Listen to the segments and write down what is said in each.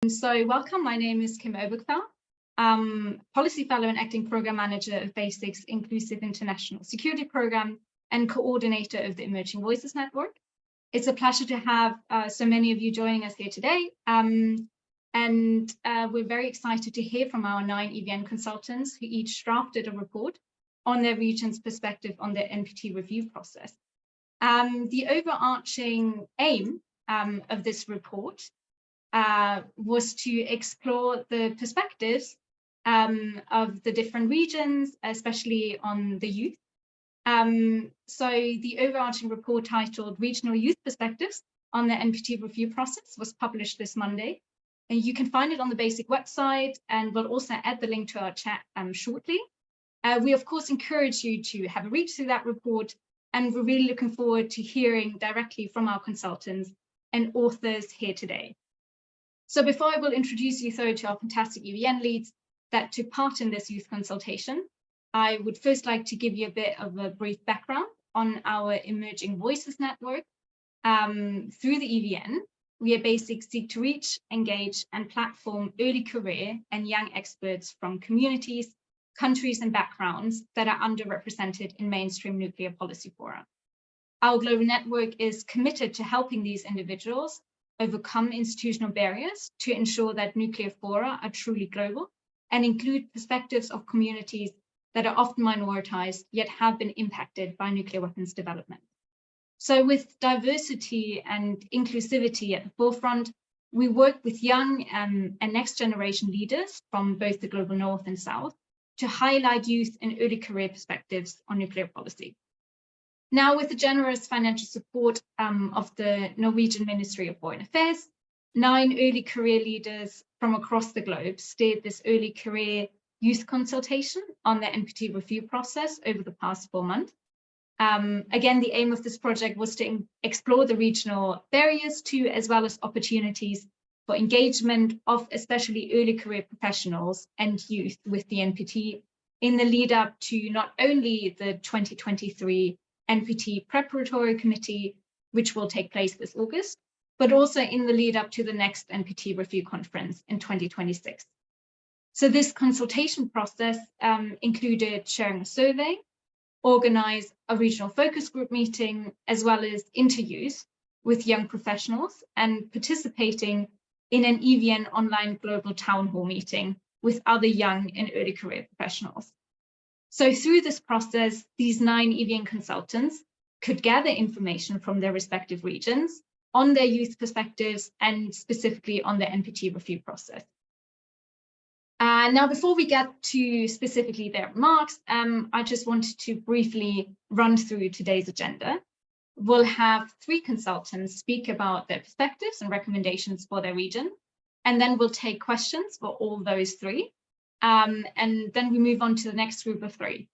So welcome, my name is Kim Obergfell. Policy Fellow and Acting Program Manager of BASIC's Inclusive International Security Program and Coordinator of the Emerging Voices Network. It's a pleasure to have so many of you joining us here today. We're very excited to hear from our 9 EVN consultants who each drafted a report on their region's perspective on their NPT review process. The overarching aim of this report was to explore the perspectives of the different regions, especially on the youth. So the overarching report titled Regional Youth Perspectives on the NPT Review Process was published this Monday. And you can find it on the BASIC website, and we'll also add the link to our chat shortly. We, of course, encourage you to have a read through that report, and we're really looking forward to hearing directly from our consultants and authors here today. So before I will introduce you though to our fantastic EVN leads that took part in this youth consultation, I would first like to give you a bit of a brief background on our Emerging Voices Network. Through the EVN, we at BASIC seek to reach, engage, and platform early career and young experts from communities, countries, and backgrounds that are underrepresented in mainstream nuclear policy fora. Our global network is committed to helping these individuals overcome institutional barriers to ensure that nuclear fora are truly global and include perspectives of communities that are often minoritized yet have been impacted by nuclear weapons development. So with diversity and inclusivity at the forefront, we work with young and next generation leaders from both the global north and south to highlight youth and early career perspectives on nuclear policy. Now, with the generous financial support of the Norwegian Ministry of Foreign Affairs, 9 early career leaders from across the globe steered this early career youth consultation on the NPT review process over the past 4 months. Again, the aim of this project was to explore the regional barriers to, as well as opportunities for engagement of especially early career professionals and youth with the NPT in the lead up to not only the 2023 NPT Preparatory Committee, which will take place this August, but also in the lead up to the next NPT review conference in 2026. So this consultation process included sharing a survey, organize a regional focus group meeting, as well as interviews with young professionals and participating in an EVN online global town hall meeting with other young and early career professionals. So through this process, these 9 EVN consultants could gather information from their respective regions on their youth perspectives and specifically on the NPT review process. Now, before we get to specifically their remarks, I just wanted to briefly run through today's agenda. We'll have 3 consultants speak about their perspectives and recommendations for their region, and then we'll take questions for all those 3. And then we move on to the next group of 3.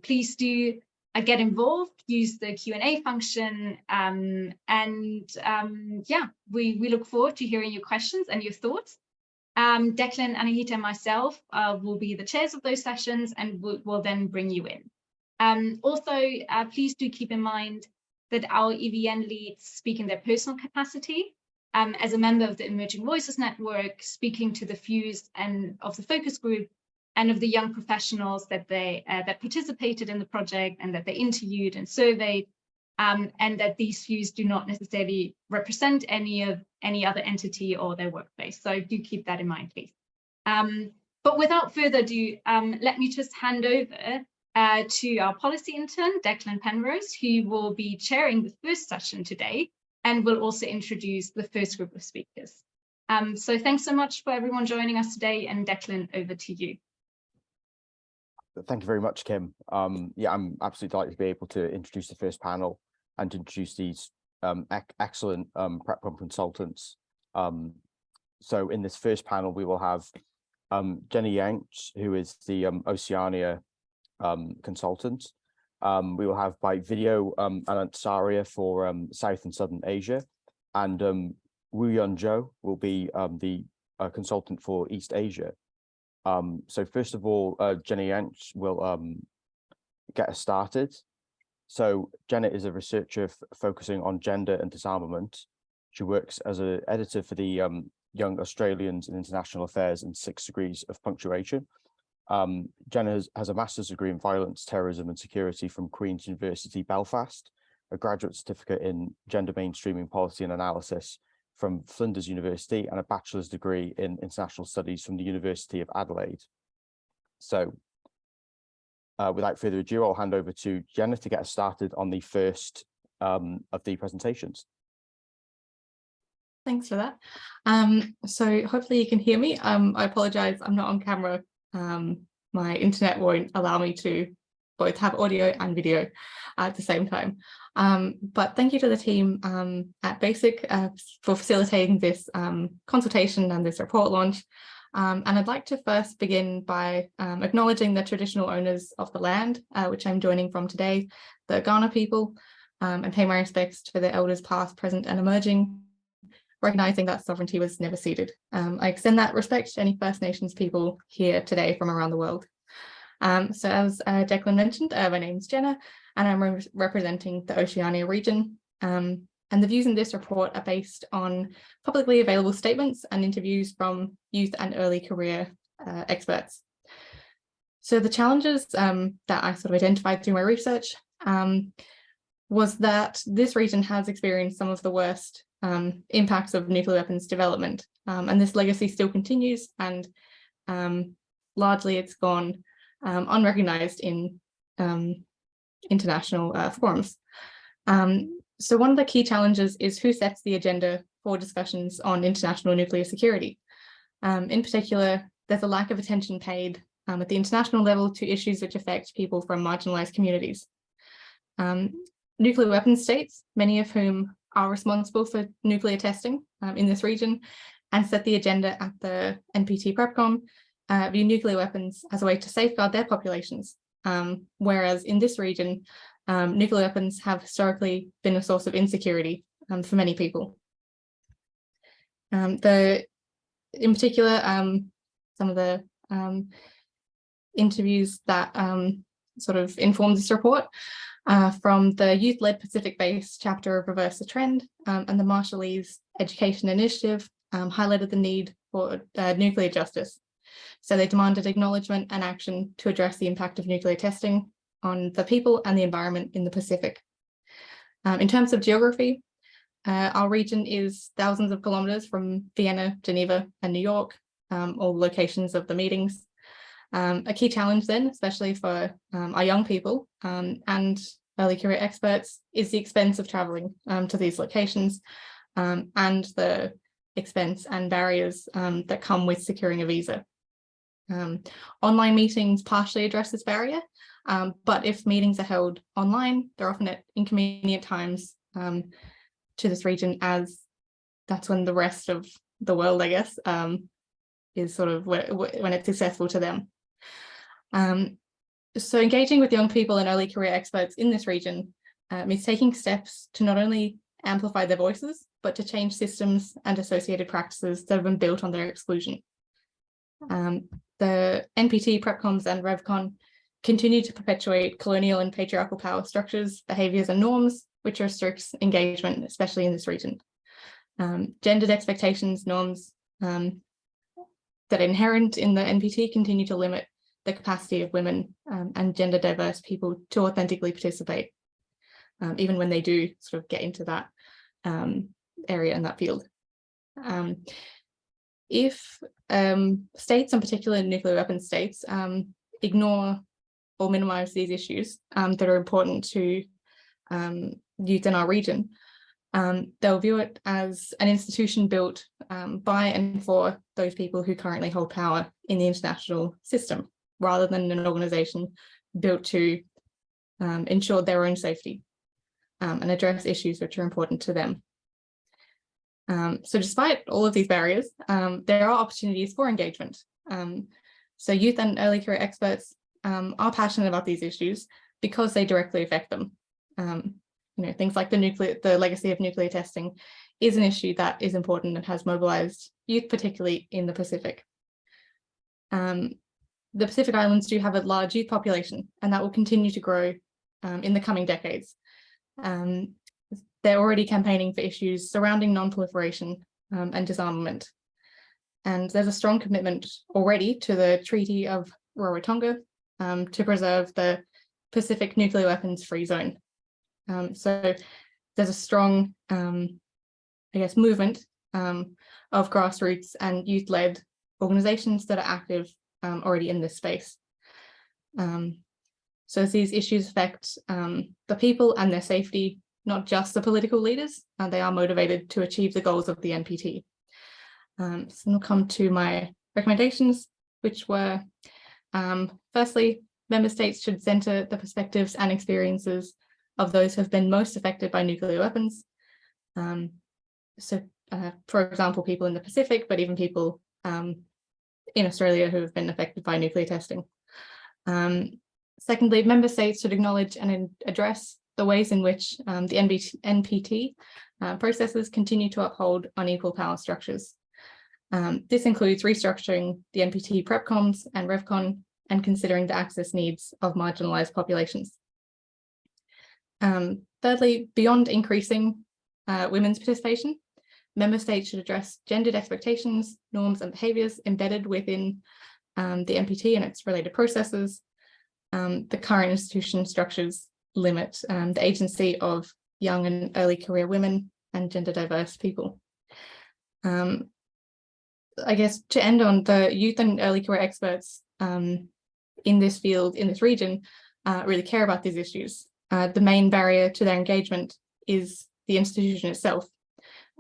Please do get involved, use the Q&A function, yeah, we look forward to hearing your questions and your thoughts. Declan, Anahita, and myself will be the chairs of those sessions, and we'll then bring you in. Also, please do keep in mind that our EVN leads speak in their personal capacity. As a member of the Emerging Voices Network, speaking to the views and of the focus group and of the young professionals that that participated in the project and that they interviewed and surveyed, and that these views do not necessarily represent any other entity or their workplace. So do keep that in mind, please. But without further ado, let me just hand over to our policy intern, Declan Penrose, who will be chairing the first session today, and will also introduce the first group of speakers. So thanks so much for everyone joining us today, and Declan, over to you. Thank you very much, Kim. Yeah, I'm absolutely delighted to be able to introduce the first panel and to introduce these excellent PrepCon consultants. So in this first panel, we will have Jenny Yanch, who is the Oceania consultant. We will have by video Anant Saria for South and Southern Asia, and Woo Yun Jo will be the consultant for East Asia. So first of all, Jenny Yanch will get us started. So Jenna is a researcher focusing on gender and disarmament, She works as an editor for the Young Australians in International Affairs and 6 Degrees of Punctuation. Jenna has a master's degree in violence, terrorism and security from Queen's University, Belfast, a graduate certificate in gender mainstreaming policy and analysis from Flinders University, and a bachelor's degree in international studies from the University of Adelaide. So without further ado, I'll hand over to Jenna to get us started on the first of the presentations. Thanks for that. So hopefully you can hear me. I apologize, I'm not on camera. My internet won't allow me to both have audio and video at the same time. But thank you to the team at BASIC for facilitating this consultation and this report launch. And I'd like to first begin by acknowledging the traditional owners of the land, which I'm joining from today, the Kaurna people, and pay my respects to the elders past, present and emerging, recognizing that sovereignty was never ceded. I extend that respect to any First Nations people here today from around the world. So as Declan mentioned, my name's Jenna, and I'm representing the Oceania region. And the views in this report are based on publicly available statements and interviews from youth and early career experts. So the challenges that I sort of identified through my research was that this region has experienced some of the worst impacts of nuclear weapons development, and this legacy still continues, and largely it's gone unrecognized in international forums. So one of the key challenges is who sets the agenda for discussions on international nuclear security. In particular, there's a lack of attention paid at the international level to issues which affect people from marginalized communities. Nuclear weapons states, many of whom are responsible for nuclear testing in this region and set the agenda at the NPT Preparatory Committee, view nuclear weapons as a way to safeguard their populations. Whereas in this region, nuclear weapons have historically been a source of insecurity for many people. In particular, some of the interviews that sort of informed this report from the youth-led Pacific-based chapter of Reverse the Trend and the Marshallese Education Initiative highlighted the need for nuclear justice. So they demanded acknowledgement and action to address the impact of nuclear testing on the people and the environment in the Pacific. In terms of geography, our region is thousands of kilometers from Vienna, Geneva, and New York, all locations of the meetings. A key challenge then, especially for our young people and early career experts, is the expense of traveling to these locations and the expense and barriers that come with securing a visa. Online meetings partially address this barrier, but if meetings are held online, they're often at inconvenient times to this region, as that's when the rest of the world, I guess, is sort of when it's accessible to them. So engaging with young people and early career experts in this region means taking steps to not only amplify their voices, but to change systems and associated practices that have been built on their exclusion. The NPT Prepcoms and RevCon continue to perpetuate colonial and patriarchal power structures, behaviours and norms, which restricts engagement, especially in this region. Gendered expectations, norms that are inherent in the NPT continue to limit the capacity of women and gender diverse people to authentically participate, even when they do sort of get into that area and that field. If states, in particular nuclear weapon states, ignore or minimize these issues that are important to youth in our region, they'll view it as an institution built by and for those people who currently hold power in the international system, rather than an organization built to ensure their own safety and address issues which are important to them. So despite all of these barriers, there are opportunities for engagement. So youth and early career experts are passionate about these issues because they directly affect them. You know, things like the legacy of nuclear testing is an issue that is important and has mobilized youth, particularly in the Pacific. The Pacific Islands do have a large youth population, and that will continue to grow in the coming decades. they're already campaigning for issues surrounding non-proliferation and disarmament. And there's a strong commitment already to the Treaty of Rarotonga to preserve the Pacific nuclear weapons free zone. So there's a strong, I guess, movement of grassroots and youth-led organizations that are active already in this space. So as these issues affect the people and their safety, not just the political leaders, they are motivated to achieve the goals of the NPT. So I'll come to my recommendations, which were, firstly, member states should center the perspectives and experiences of those who have been most affected by nuclear weapons. For example, people in the Pacific, but even people in Australia who have been affected by nuclear testing. Secondly, member states should acknowledge and address the ways in which the NPT processes continue to uphold unequal power structures. This includes restructuring the NPT Prepcoms and RevCon and considering the access needs of marginalized populations. Thirdly, beyond increasing women's participation, member states should address gendered expectations, norms and behaviours embedded within the NPT and its related processes. The current institution structures limit the agency of young and early career women and gender diverse people. I guess to end on, the youth and early career experts in this field, in this region, really care about these issues. The main barrier to their engagement is the institution itself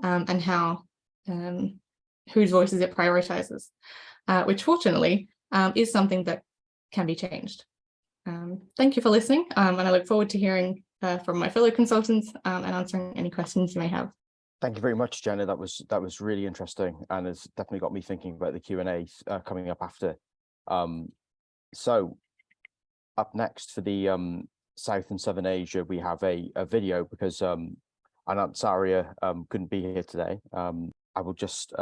and how whose voices it prioritizes, which fortunately is something that can be changed. Thank you for listening, and I look forward to hearing from my fellow consultants and answering any questions you may have. Thank you very much, Jenna. That was really interesting, and it's definitely got me thinking about the Q&As coming up after. So up next for the South and Southern Asia, we have a video because Anant Saria couldn't be here today. I will just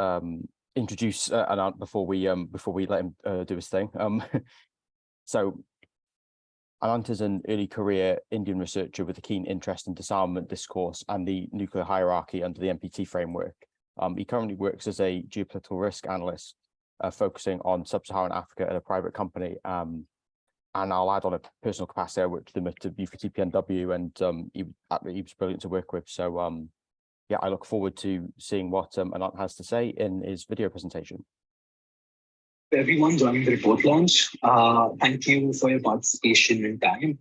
introduce Anant before we let him do his thing. So Anant is an early career Indian researcher with a keen interest in disarmament discourse and the nuclear hierarchy under the NPT framework. He currently works as a geopolitical risk analyst, focusing on sub-Saharan Africa at a private company. And I'll add on a personal capacity. I worked with him at UFTPNW, and he was brilliant to work with. So yeah, I look forward to seeing what Anant has to say in his video presentation. Everyone joining the report launch, thank you for your participation and time.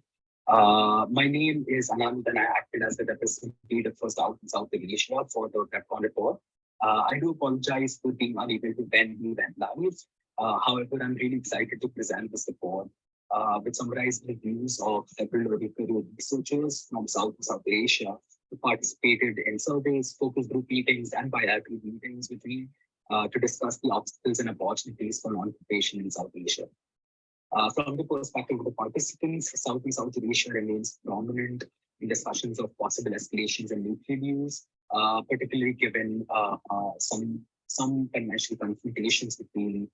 My name is Anand, and I acted as the representative for South and South Asia for the RevCon report. I do apologize for being unable to attend the event live. However, I'm really excited to present this report, which summarizes the views of several researchers from South and South Asia who participated in surveys, focus group meetings, and bilateral meetings with me to discuss the obstacles and opportunities for non-proliferation in South Asia. From the perspective of the participants, South and South Asia remains prominent in discussions of possible escalations and nuclear use, particularly given some conventional confrontations between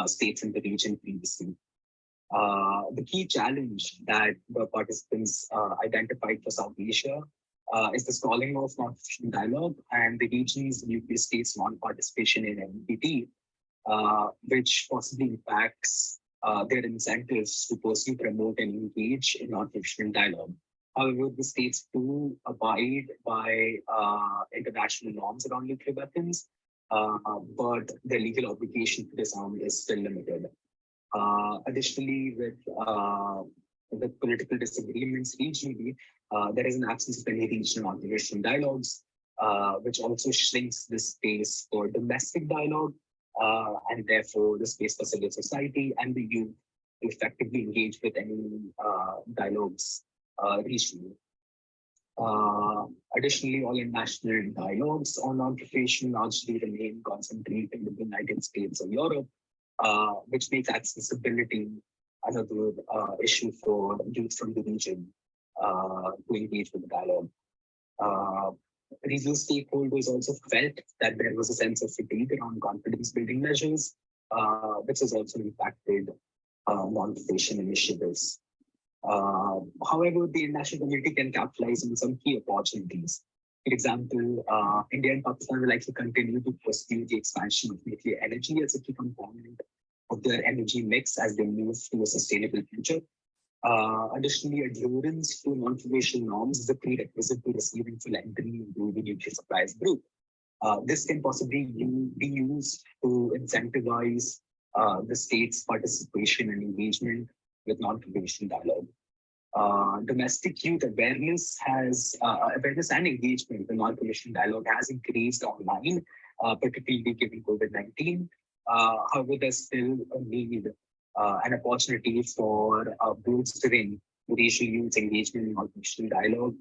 states in the region previously. The key challenge that the participants identified for South Asia is the stalling of non-proliferation dialogue and the region's nuclear states' non-participation in NPT, which possibly impacts their incentives to pursue, promote, and engage in non-proliferation dialogue. However, the states do abide by international norms around nuclear weapons, but their legal obligation to disarm is still limited. Additionally, with the political disagreements regionally, there is an absence of any regional non-proliferation dialogues, which also shrinks the space for domestic dialogue, and therefore the space for civil society and the youth to effectively engage with any dialogues regionally. Additionally, all international dialogues on non-proliferation largely remain concentrated in the United States or Europe, which makes accessibility another issue for youth from the region to engage with the dialogue. Regional stakeholders also felt that there was a sense of fatigue around confidence building measures, which has also impacted non-proliferation initiatives. However, the international community can capitalize on some key opportunities. For example, India and Pakistan will likely continue to pursue the expansion of nuclear energy as a key component of their energy mix as they move to a sustainable future. Additionally, adherence to non-proliferation norms is a prerequisite to receiving full entry into the nuclear suppliers group. This can possibly be used to incentivize the state's participation and engagement with non-proliferation dialogue. Domestic youth awareness and engagement in non-proliferation dialogue has increased online, particularly given COVID-19. However, there's still a need, an opportunity for bolstering racial youth engagement in non-proliferation dialogue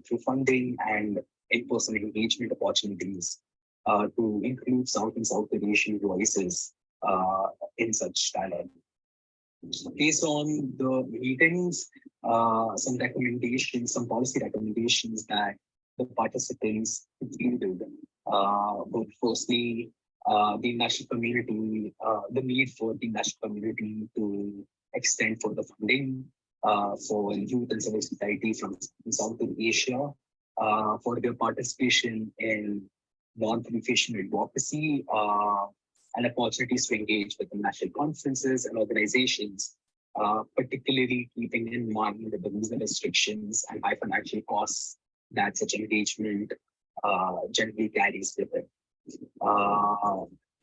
through funding and in-person engagement opportunities to include South and South Asian voices in such dialogue. Based on the meetings, some policy recommendations that the participants included, would firstly, the national community, the need for the national community to extend further funding for youth and civil society from South Asia for their participation in non-proliferation advocacy and opportunities to engage with the national conferences and organizations, particularly keeping in mind the visa restrictions and high financial costs that such engagement generally carries with it.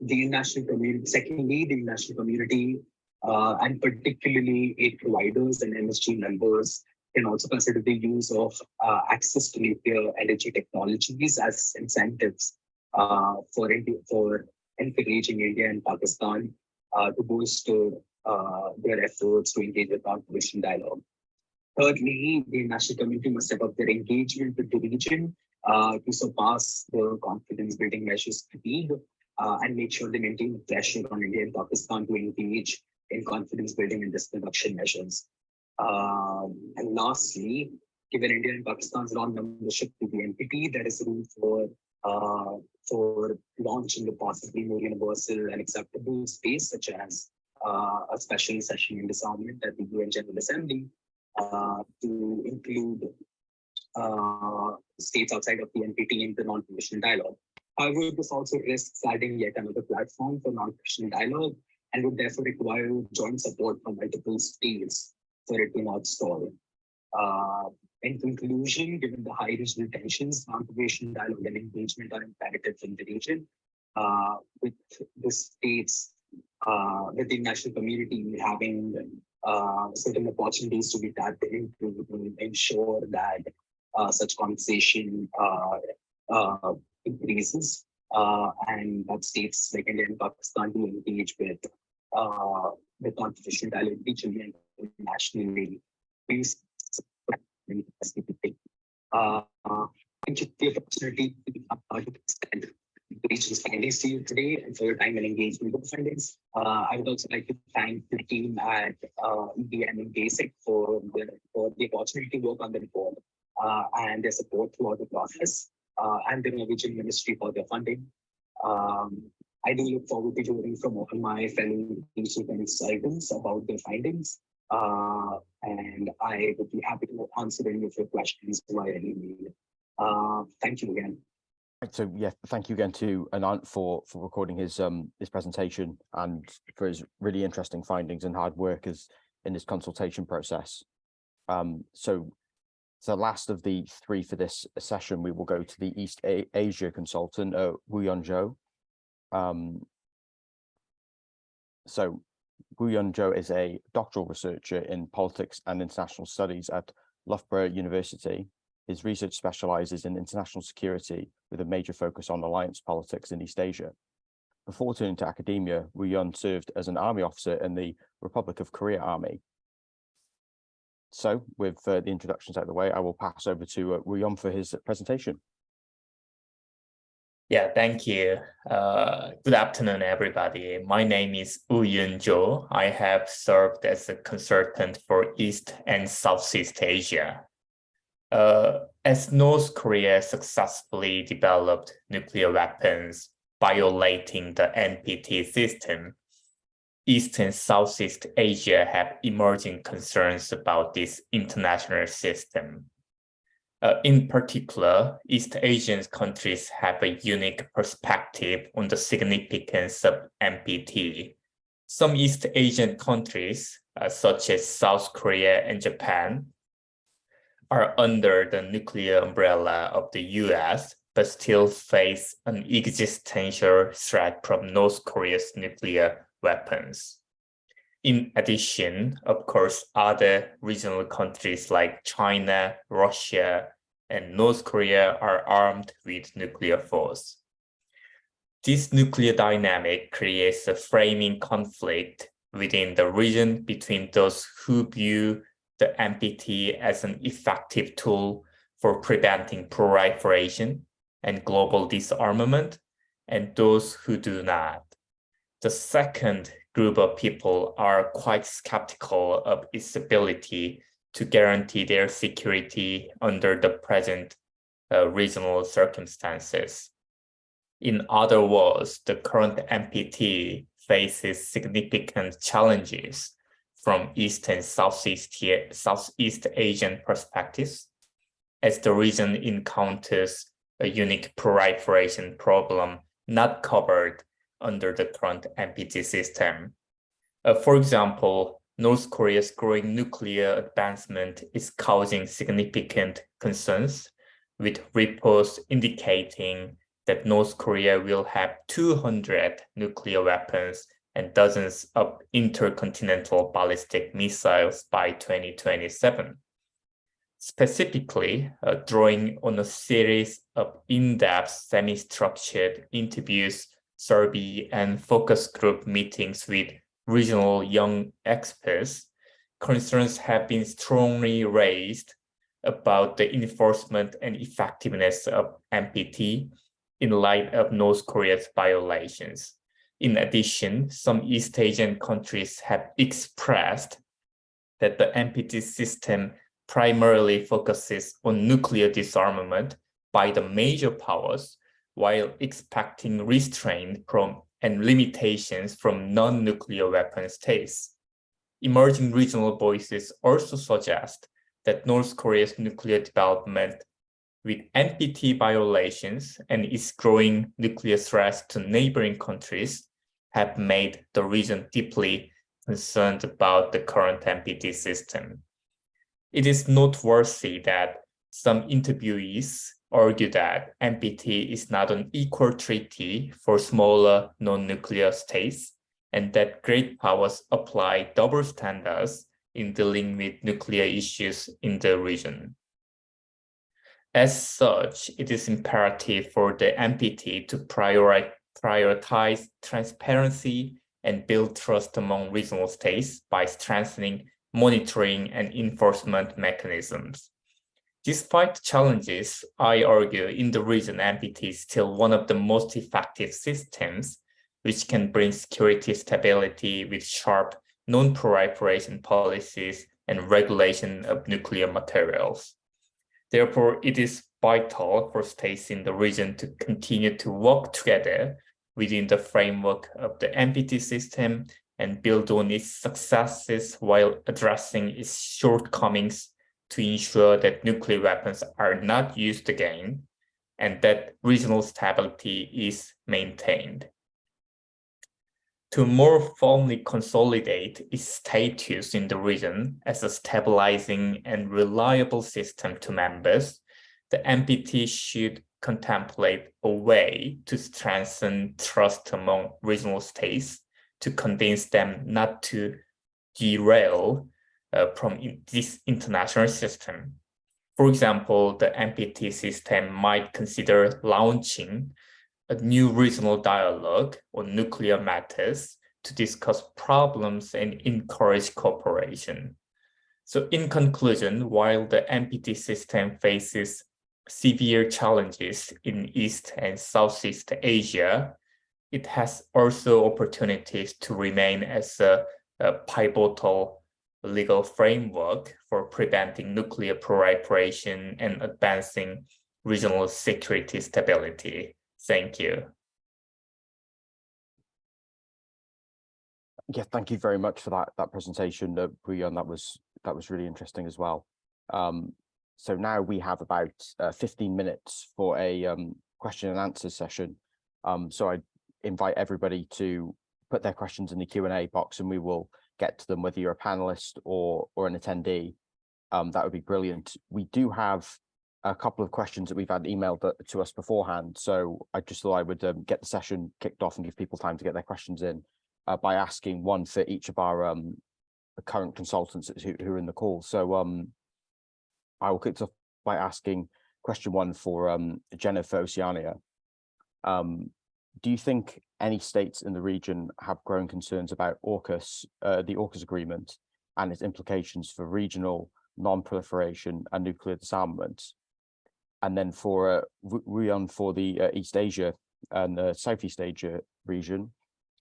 The international community, secondly, the international community and particularly aid providers and MSG members can also consider the use of access to nuclear energy technologies as incentives for encouraging India and Pakistan to bolster their efforts to engage with non-proliferation dialogue. Thirdly, the international community must step up their engagement with the region to surpass the confidence building measures fatigue and make sure they maintain pressure on India and Pakistan to engage in confidence building and risk reduction measures. And lastly, given India and Pakistan's non-membership to the NPT, there is room for launching a possibly more universal and acceptable space, such as a special session in disarmament at the UN General Assembly to include states outside of the NPT in the non-proliferation dialogue. However, this also risks adding yet another platform for non-proliferation dialogue and would therefore require joint support from multiple states for it to not stall. In conclusion, given the high regional tensions, non-proliferation dialogue and engagement are imperative in the region, with the states, with the international community having certain opportunities to be tapped into to ensure that such conversation increases and that states like India and Pakistan do engage with non-proliferation dialogue regionally and internationally. Thank you for the opportunity to present the region's findings to you today and for your time and engagement with the findings. I would also like to thank the team at EVN and BASIC for the opportunity to work on the report and their support throughout the process, and the Norwegian Ministry for their funding. I do look forward to hearing from all my fellow consultants about their findings, and I would be happy to answer any of your questions via email. Thank you again. So yeah, thank you again to Anant for recording his presentation and for his really interesting findings and hard work in this consultation process. So the last of the three for this session, we will go to the East Asia consultant, Woo-Yeon Jo. So Woo-Yeon Jo is a doctoral researcher in politics and international studies at Loughborough University. His research specializes in international security with a major focus on alliance politics in East Asia. Before turning to academia, Woo-Yeon served as an army officer in the Republic of Korea Army. So with the introductions out of the way, I will pass over to Woo-Yeon for his presentation. Yeah, thank you. Good afternoon, everybody. My name is Woo-Yeon Jo. I have served as a consultant for East and Southeast Asia. As North Korea successfully developed nuclear weapons violating the NPT system, East and Southeast Asia have emerging concerns about this international system. In particular, East Asian countries have a unique perspective on the significance of NPT. Some East Asian countries, such as South Korea and Japan, are under the nuclear umbrella of the US, but still face an existential threat from North Korea's nuclear weapons. In addition, of course, other regional countries like China, Russia, and North Korea are armed with nuclear force. This nuclear dynamic creates a framing conflict within the region between those who view the NPT as an effective tool for preventing proliferation and global disarmament, and those who do not. The second group of people are quite skeptical of its ability to guarantee their security under the present regional circumstances. In other words, the current NPT faces significant challenges from East and Southeast Asian perspectives, as the region encounters a unique proliferation problem not covered under the current NPT system. For example, North Korea's growing nuclear advancement is causing significant concerns, with reports indicating that North Korea will have 200 nuclear weapons and dozens of intercontinental ballistic missiles by 2027. Specifically, drawing on a series of in-depth semi-structured interviews, survey, and focus group meetings with regional young experts, concerns have been strongly raised about the enforcement and effectiveness of NPT in light of North Korea's violations. In addition, some East Asian countries have expressed that the NPT system primarily focuses on nuclear disarmament by the major powers, while expecting restraint from and limitations from non-nuclear weapon states. Emerging regional voices also suggest that North Korea's nuclear development with NPT violations and its growing nuclear threats to neighboring countries have made the region deeply concerned about the current NPT system. It is noteworthy that some interviewees argue that NPT is not an equal treaty for smaller non-nuclear states, and that great powers apply double standards in dealing with nuclear issues in the region. As such, it is imperative for the NPT to prioritize transparency and build trust among regional states by strengthening monitoring and enforcement mechanisms. Despite challenges, I argue in the region NPT is still one of the most effective systems which can bring security stability with sharp non-proliferation policies and regulation of nuclear materials. Therefore, it is vital for states in the region to continue to work together within the framework of the NPT system and build on its successes while addressing its shortcomings to ensure that nuclear weapons are not used again and that regional stability is maintained. To more firmly consolidate its status in the region as a stabilizing and reliable system to members, the NPT should contemplate a way to strengthen trust among regional states to convince them not to derail from this international system. For example, the NPT system might consider launching a new regional dialogue on nuclear matters to discuss problems and encourage cooperation. So in conclusion, while the NPT system faces severe challenges in East and Southeast Asia, it has also opportunities to remain as a pivotal legal framework for preventing nuclear proliferation and advancing regional security stability. Thank you. Yeah, thank you very much for that presentation, Boo-Yeon. That was really interesting as well. So now we have about 15 minutes for a question and answer session. So I invite everybody to put their questions in the Q&A box, and we will get to them, whether you're a panelist or an attendee. That would be brilliant. We do have a couple of questions that we've had emailed to us beforehand, so I just thought I would get the session kicked off and give people time to get their questions in by asking one for each of our current consultants who are in the call. So I will kick off by asking question one for Jenna for Oceania. Do you think any states in the region have growing concerns about AUKUS, the AUKUS agreement, and its implications for regional non-proliferation and nuclear disarmament? And then for Ruyan for the East Asia and the Southeast Asia region,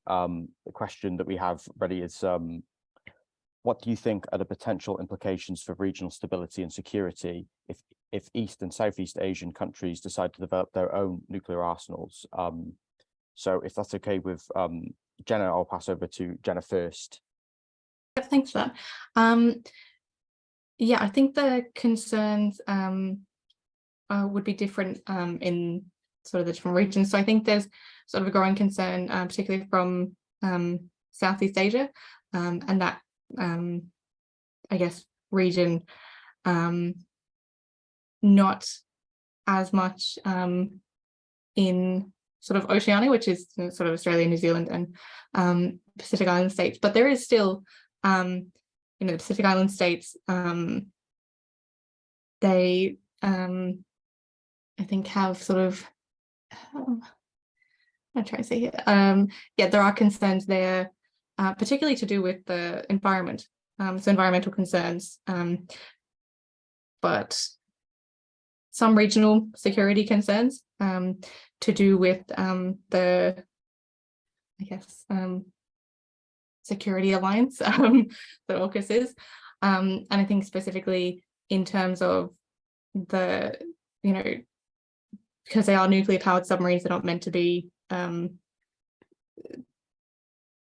the question that we have ready is, what do you think are the potential implications for regional stability and security if East and Southeast Asian countries decide to develop their own nuclear arsenals? So if that's okay with Jenna, I'll pass over to Jenna first. Thanks for that. Yeah, I think the concerns would be different in sort of the different regions. So I think there's sort of a growing concern, particularly from Southeast Asia, and that I guess region, not as much in sort of Oceania, which is sort of Australia, New Zealand, and Pacific Island states, but there is still, the Pacific Island states, they, I think, have sort of, I'm trying to say here, yeah, there are concerns there, particularly to do with the environment, so environmental concerns, but some regional security concerns to do with the, I guess, security alliance that AUKUS is, and I think specifically in terms of the, because they are nuclear powered submarines, they're not meant to be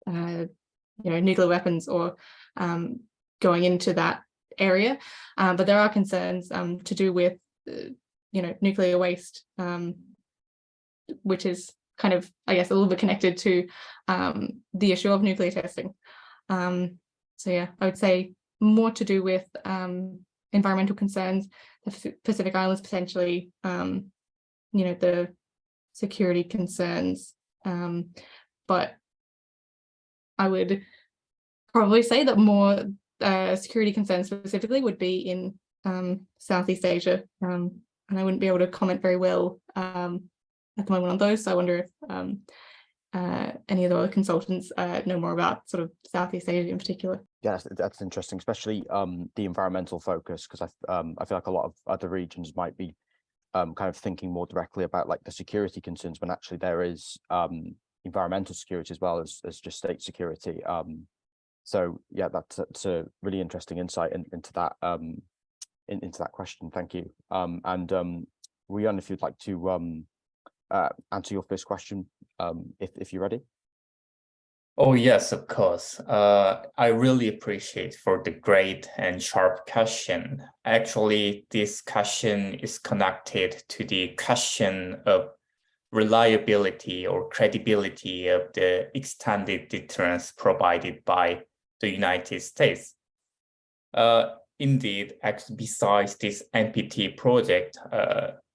nuclear weapons or going into that area, but there are concerns to do with nuclear waste, which is kind of, I guess, a little bit connected to the issue of nuclear testing. So yeah, I would say more to do with environmental concerns, the Pacific Islands potentially, the security concerns, but I would probably say that more security concerns specifically would be in Southeast Asia, and I wouldn't be able to comment very well at the moment on those, so I wonder if any of the other consultants know more about sort of Southeast Asia in particular. Yeah, that's interesting, especially the environmental focus, because I feel like a lot of other regions might be kind of thinking more directly about like the security concerns, when actually there is environmental security as well as just state security. So yeah, that's a really interesting insight into that into that question. Thank you. And Ruyan, if you'd like to answer your first question, if you're ready. Oh yes, of course. I really appreciate for the great and sharp question. Actually, this question is connected to the question of reliability or credibility of the extended deterrence provided by the United States. Indeed, besides this NPT project,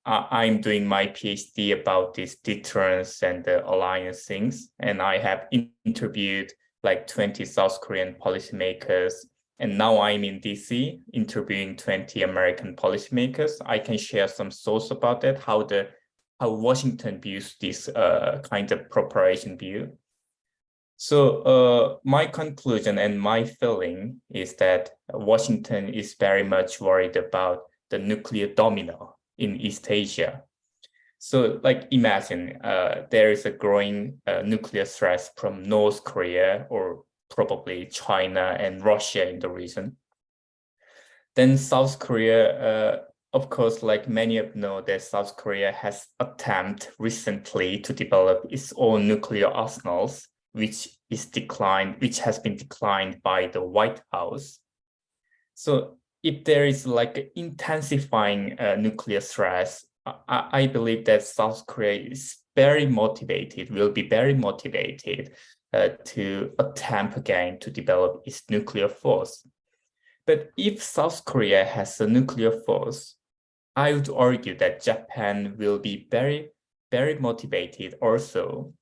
I'm doing my PhD about this deterrence and the alliance things, and I have interviewed like 20 South Korean policymakers, and now I'm in DC interviewing 20 American policymakers. I can share some thoughts about that, how Washington views this kind of preparation view. So my conclusion and my feeling is that Washington is very much worried about the nuclear domino in East Asia. So like imagine there is a growing nuclear threat from North Korea or probably China and Russia in the region. Then South Korea, of course, like many of you know, that South Korea has attempted recently to develop its own nuclear arsenals, which has been declined by the White House. So if there is like intensifying nuclear threats, I believe that South Korea is very motivated, will be very motivated to attempt again to develop its nuclear force. But if South Korea has a nuclear force, I would argue that Japan will be very, very motivated also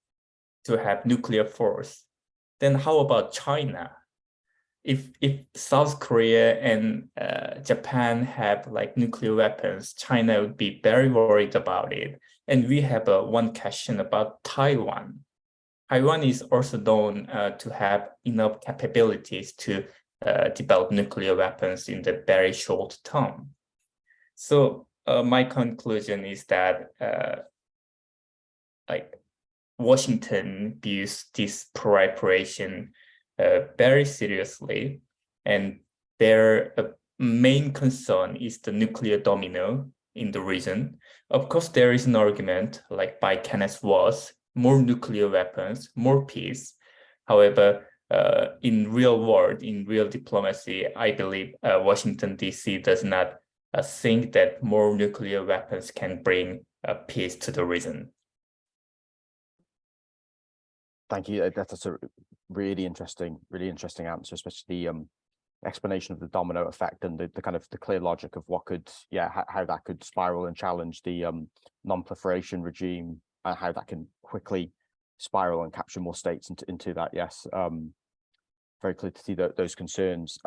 to have nuclear force. Then how about China? If South Korea and Japan have like nuclear weapons, China would be very worried about it. And we have one question about Taiwan. Taiwan is also known to have enough capabilities to develop nuclear weapons in the very short term. So my conclusion is that like Washington views this proliferation very seriously, and their main concern is the nuclear domino in the region. Of course, there is an argument like by Kenneth Walsh, more nuclear weapons, more peace. However, in real world, in real diplomacy, I believe Washington, D.C. does not think that more nuclear weapons can bring peace to the region. Thank you. That's a really interesting answer, especially the explanation of the domino effect and the kind of the clear logic of what could, how that could spiral and challenge the non-proliferation regime, and how that can quickly spiral and capture more states into that. Yes, very clear to see those concerns.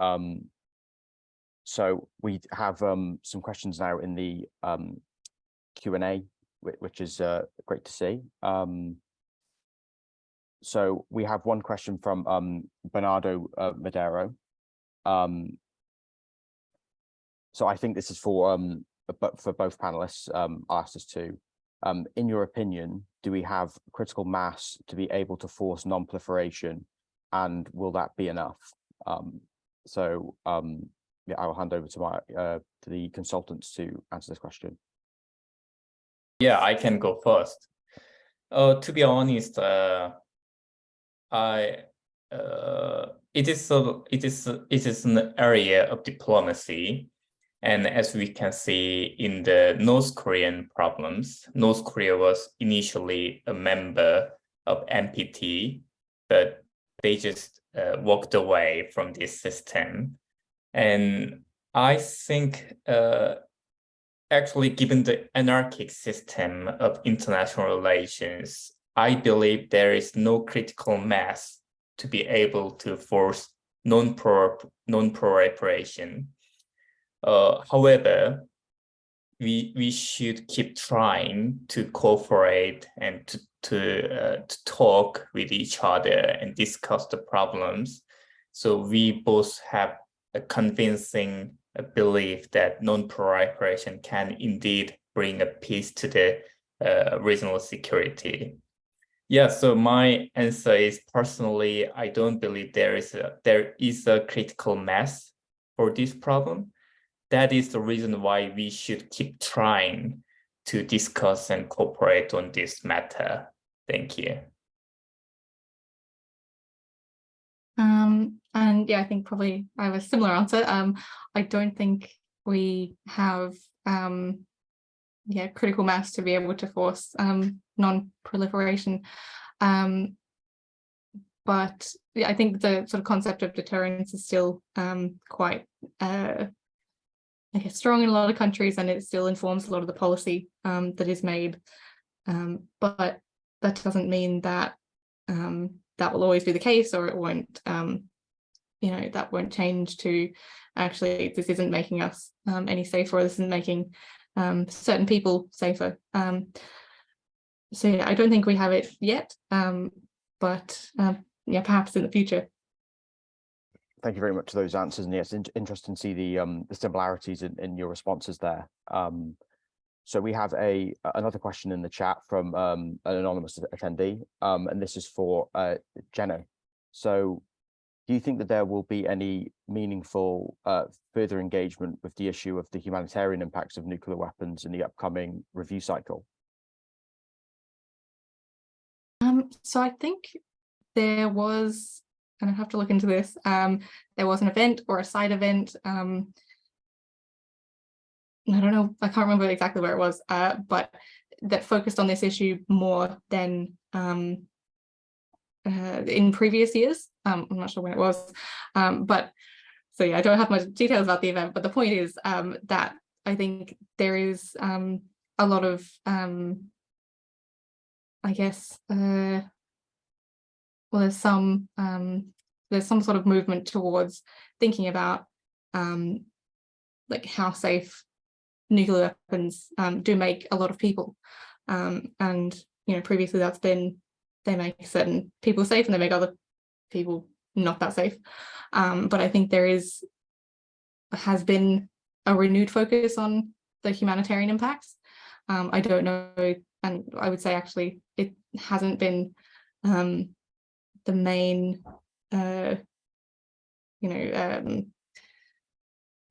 So we have some questions now in the Q&A, which is great to see. So we have one question from Bernardo Madero. So I think this is for both panelists. I'll ask this too. In your opinion, do we have critical mass to be able to force non-proliferation, and will that be enough? Yeah, I will hand over to the consultants to answer this question. Yeah, I can go first. To be honest, it is an area of diplomacy, and as we can see in the North Korean problems, North Korea was initially a member of NPT, but they just walked away from this system. And I think actually, given the anarchic system of international relations, I believe there is no critical mass to be able to force non-proliferation. However, we should keep trying to cooperate and to talk with each other and discuss the problems. So we both have a convincing belief that non-proliferation can indeed bring a peace to the regional security. Yeah, so my answer is, personally, I don't believe there is a critical mass for this problem. That is the reason why we should keep trying to discuss and cooperate on this matter. Thank you. And yeah, I think probably I have a similar answer. I don't think we have critical mass to be able to force non-proliferation. But yeah, I think the sort of concept of deterrence is still quite I guess strong in a lot of countries, and it still informs a lot of the policy that is made. But that doesn't mean that that will always be the case, or it won't, that won't change to actually this isn't making us any safer, or this isn't making certain people safer. So yeah, I don't think we have it yet, but yeah, perhaps in the future. Thank you very much for those answers, and yes, interesting to see the similarities in your responses there. So we have another question in the chat from an anonymous attendee, and this is for Jenna. So do you think that there will be any meaningful further engagement with the issue of the humanitarian impacts of nuclear weapons in the upcoming review cycle? So I think there was, and I have to look into this, there was an event or a side event I don't know, I can't remember exactly where it was, but that focused on this issue more than in previous years. I'm not sure when it was, but so yeah, I don't have much details about the event, but the point is that I think there is a lot of, I guess, well, there's some sort of movement towards thinking about like how safe nuclear weapons do make a lot of people, and you know, previously that's been they make certain people safe and they make other people not that safe, but I think there has been a renewed focus on the humanitarian impacts. I don't know, and I would say actually it hasn't been the main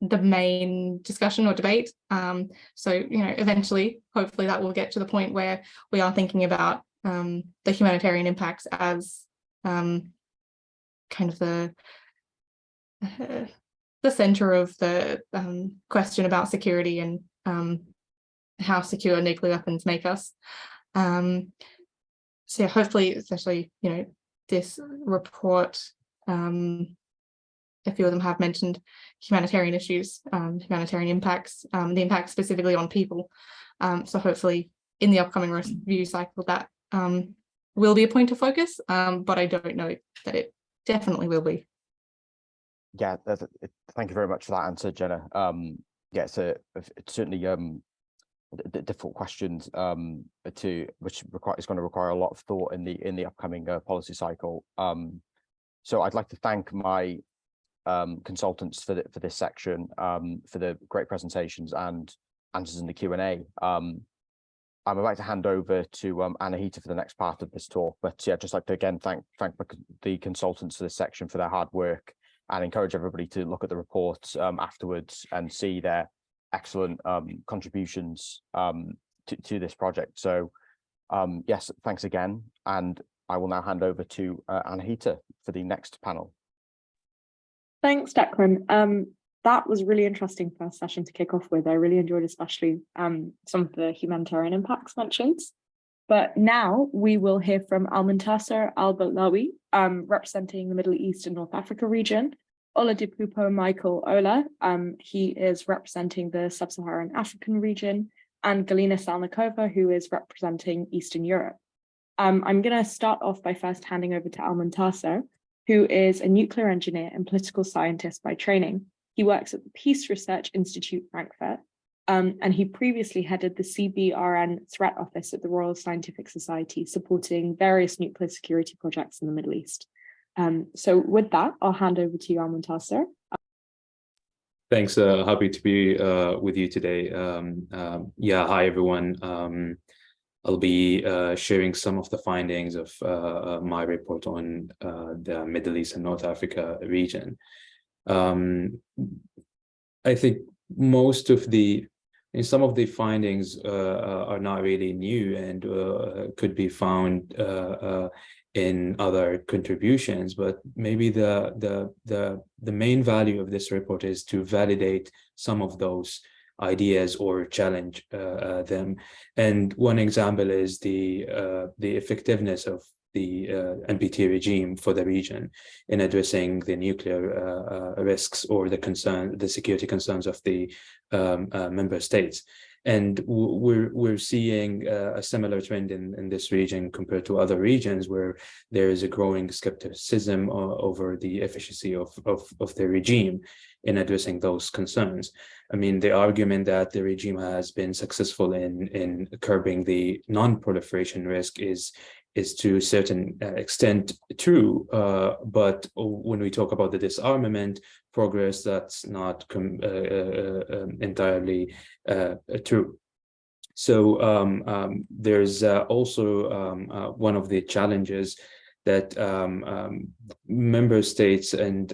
the main discussion or debate. So, you know, eventually, hopefully that will get to the point where we are thinking about the humanitarian impacts as kind of the center of the question about security and how secure nuclear weapons make us. So yeah, hopefully, especially, you know, this report, a few of them have mentioned humanitarian issues, humanitarian impacts, the impact specifically on people. So hopefully in the upcoming review cycle that will be a point of focus, but I don't know that it definitely will be. Yeah, thank you very much for that answer, Jenna. Yeah, it's certainly difficult questions which is going to require a lot of thought in the upcoming policy cycle. So I'd like to thank my consultants for this section, for the great presentations and answers in the Q&A. I'm about to hand over to Anahita for the next part of this talk, but yeah, just like to again thank the consultants for this section for their hard work, and encourage everybody to look at the reports afterwards and see their excellent contributions to this project. So yes, thanks again, and I will now hand over to Anahita for the next panel. Thanks, Declan. That was a really interesting first session to kick off with. I really enjoyed especially some of the humanitarian impacts mentioned. But now we will hear from Al-Muntasser Al-Batlawi, representing the Middle East and North Africa region. Oladipupo Michael Ola, he is representing the Sub-Saharan African region, and Galina Salnikova, who is representing Eastern Europe. I'm going to start off by first handing over to Al-Muntasser, who is a nuclear engineer and political scientist by training. He works at the Peace Research Institute, Frankfurt, and he previously headed the CBRN Threat Office at the Royal Scientific Society, supporting various nuclear security projects in the Middle East. So with that, I'll hand over to you, Al-Muntasser. Thanks, happy to be with you today. Yeah, hi everyone. I'll be sharing some of the findings of my report on the Middle East and North Africa region. I think most of some of the findings are not really new and could be found in other contributions, but maybe the main value of this report is to validate some of those ideas or challenge them. And one example is the effectiveness of the NPT regime for the region in addressing the nuclear risks or the security concerns of the member states. And we're seeing a similar trend in this region compared to other regions where there is a growing skepticism over the efficacy of the regime in addressing those concerns. I mean, the argument that the regime has been successful in curbing the non-proliferation risk is to a certain extent true, but when we talk about the disarmament progress, that's not entirely true. So there's also one of the challenges that member states, and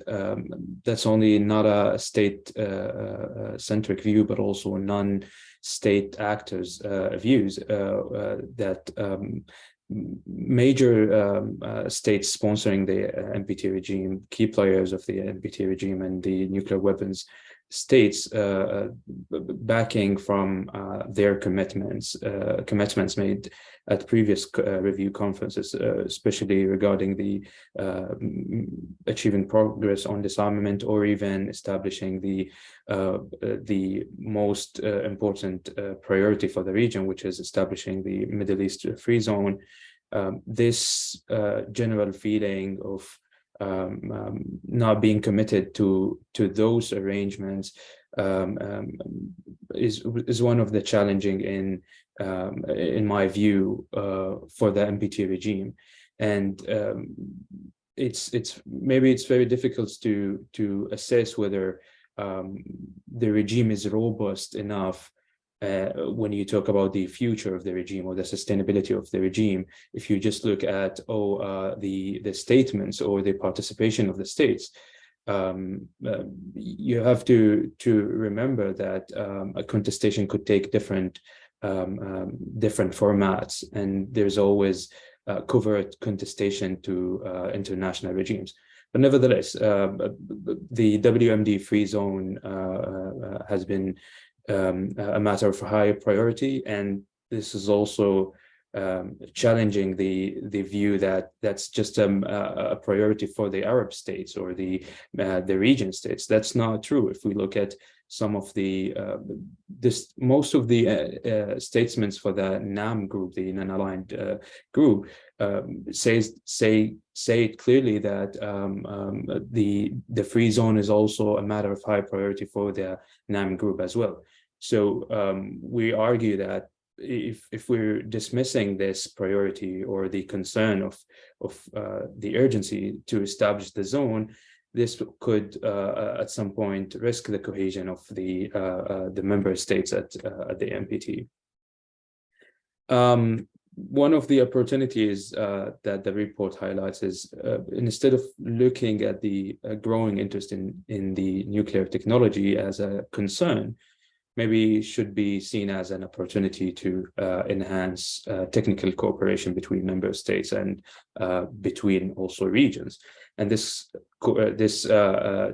that's only not a state-centric view, but also non-state actors' views, that major states sponsoring the NPT regime, key players of the NPT regime and the nuclear weapons states backing from their commitments made at previous review conferences, especially regarding the achieving progress on disarmament, or even establishing the most important priority for the region, which is establishing the Middle East free zone. This general feeling of not being committed to those arrangements is one of the challenging in my view for the NPT regime, and it's very difficult to assess whether the regime is robust enough when you talk about the future of the regime or the sustainability of the regime. If you just look at the statements or the participation of the states, you have to remember that a contestation could take different formats, and there's always covert contestation to international regimes. But nevertheless, the WMD free zone has been a matter of high priority, and this is also challenging the view that that's just a priority for the Arab states or the region states. That's not true. If we look at some of the most of the statements for the NAM group, the non-aligned group, say it clearly that the free zone is also a matter of high priority for the NAM group as well. So we argue that if we're dismissing this priority or the concern of the urgency to establish the zone, this could at some point risk the cohesion of the member states at the NPT. One of the opportunities that the report highlights is instead of looking at the growing interest in the nuclear technology as a concern, maybe should be seen as an opportunity to enhance technical cooperation between member states and between also regions. And this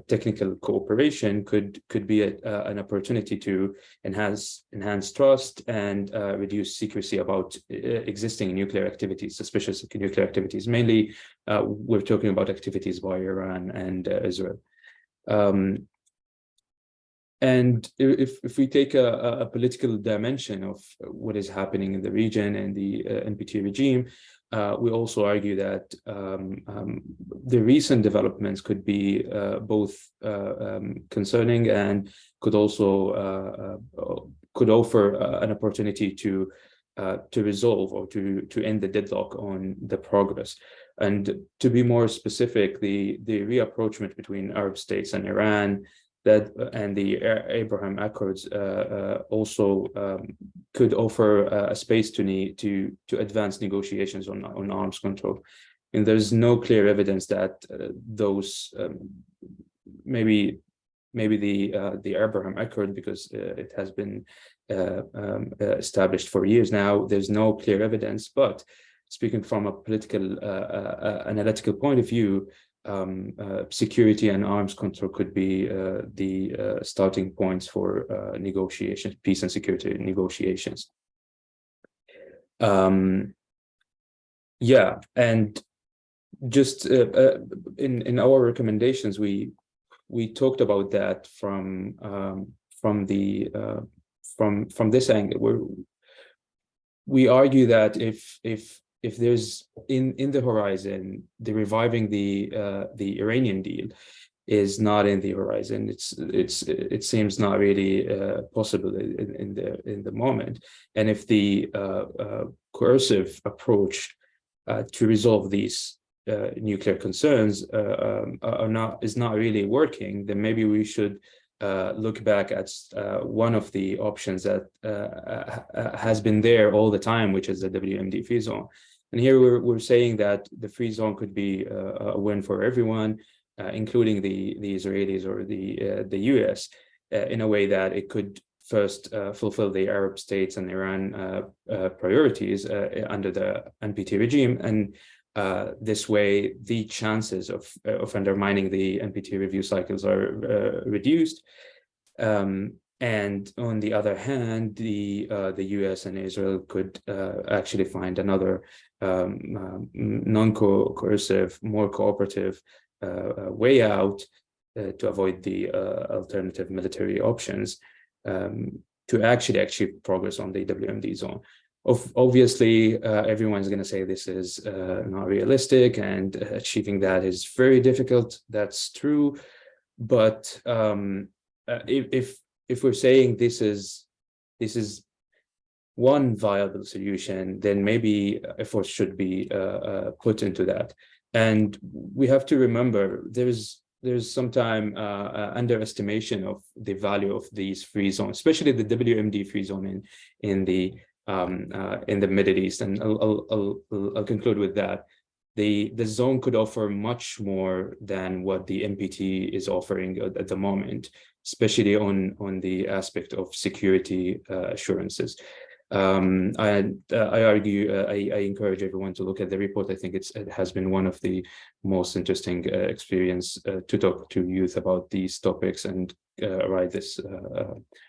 technical cooperation could be an opportunity to enhance trust and reduce secrecy about existing nuclear activities, suspicious nuclear activities. Mainly, we're talking about activities by Iran and Israel. And if we take a political dimension of what is happening in the region and the NPT regime, we also argue that the recent developments could be both concerning and could also could offer an opportunity to resolve or to end the deadlock on the progress. And to be more specific, the reapproachment between Arab states and Iran and the Abraham Accords also could offer a space to advance negotiations on arms control. And there's no clear evidence that those maybe the Abraham Accord, because it has been established for years now, there's no clear evidence. But speaking from a political analytical point of view, security and arms control could be the starting points for negotiations, peace and security negotiations. Yeah, and just in our recommendations, we talked about that from this angle. We argue that if there's in the horizon, the reviving the Iranian deal is not in the horizon. It seems not really possible in the moment. And if the coercive approach to resolve these nuclear concerns is not really working, then maybe we should look back at one of the options that has been there all the time, which is the WMD free zone. And here we're saying that the free zone could be a win for everyone, including the Israelis or the US, in a way that it could first fulfill the Arab states and Iran priorities under the NPT regime, and this way the chances of undermining the NPT review cycles are reduced. And on the other hand, the US and Israel could actually find another non-coercive, more cooperative way out to avoid the alternative military options to actually achieve progress on the WMD zone. Obviously, everyone's going to say this is not realistic, and achieving that is very difficult. That's true, but if we're saying this is one viable solution, then maybe efforts should be put into that. And we have to remember there's sometimes underestimation of the value of these free zones, especially the WMD free zone in the Middle East. And I'll conclude with that. The zone could offer much more than what the NPT is offering at the moment, especially on the aspect of security assurances. I argue, I encourage everyone to look at the report. I think it has been one of the most interesting experience to talk to youth about these topics and write this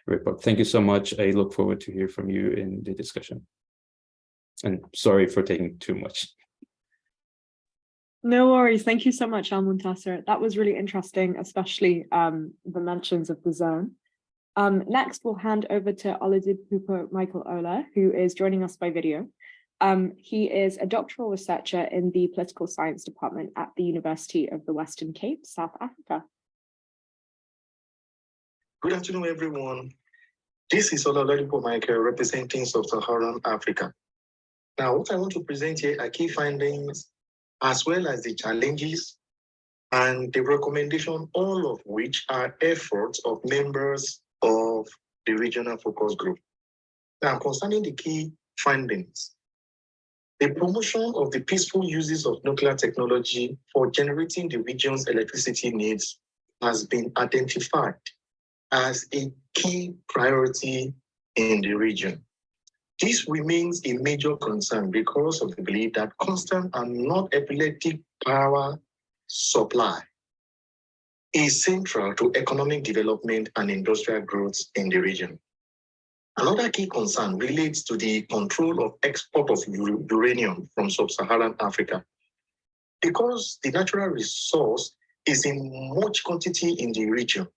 report. Thank you so much. I look forward to hear from you in the discussion. And sorry for taking too much. No worries. Thank you so much, Al-Muntasir. That was really interesting, especially the mentions of the zone. Next, we'll hand over to Oladipupo Michael Ola, who is joining us by video. He is a doctoral researcher in the Political Science Department at the University of the Western Cape, South Africa. Good afternoon, everyone. This is Oladipupo Michael, representing Sub-Saharan Africa. Now, what I want to present here are key findings, as well as the challenges and the recommendation, all of which are efforts of members of the regional focus group. Now, concerning the key findings, the promotion of the peaceful uses of nuclear technology for generating the region's electricity needs has been identified as a key priority in the region. This remains a major concern because of the belief that constant and non-epileptic power supply is central to economic development and industrial growth in the region. Another key concern relates to the control of export of uranium from sub-Saharan Africa. Because the natural resource is in much quantity in the region,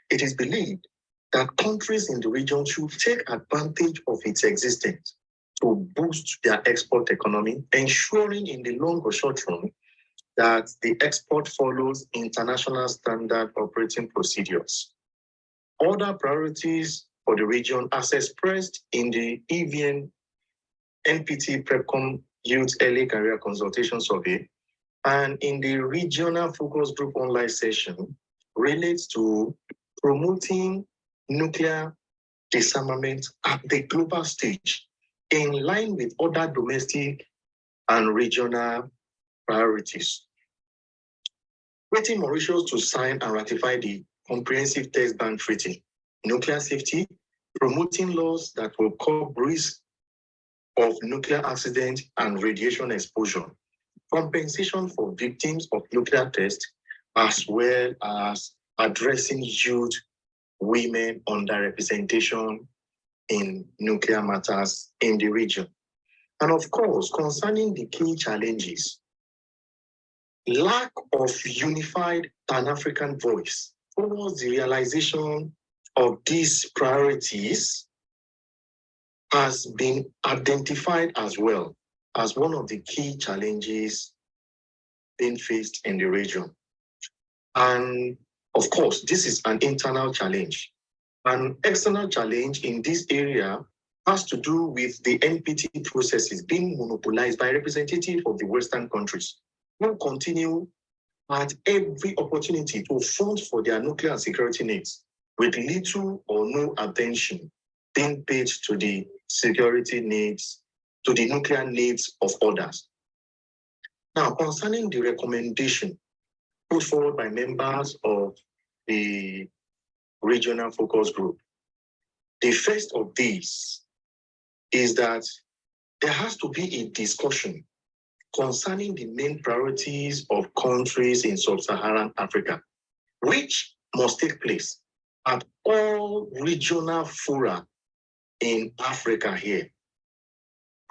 it is believed that countries in the region should take advantage of its existence to boost their export economy, ensuring in the long or short run that the export follows international standard operating procedures. Other priorities for the region as expressed in the EVN NPT Preparatory Youth Early Career Consultation Survey and in the regional focus group online session relates to promoting nuclear disarmament at the global stage in line with other domestic and regional priorities. Waiting Mauritius to sign and ratify the Comprehensive Test Ban Treaty, nuclear safety, promoting laws that will curb risk of nuclear accident and radiation exposure, compensation for victims of nuclear tests, as well as addressing youth, women underrepresentation in nuclear matters in the region. And of course, concerning the key challenges, lack of unified Pan-African voice towards the realization of these priorities has been identified as well as one of the key challenges being faced in the region. And of course, this is an internal challenge. An external challenge in this area has to do with the NPT processes being monopolized by representatives of the Western countries, who continue at every opportunity to fund for their nuclear and security needs, with little or no attention being paid to the security needs, to the nuclear needs of others. Now, concerning the recommendation put forward by members of the regional focus group, the first of these is that there has to be a discussion concerning the main priorities of countries in sub-Saharan Africa, which must take place at all regional fora in Africa here.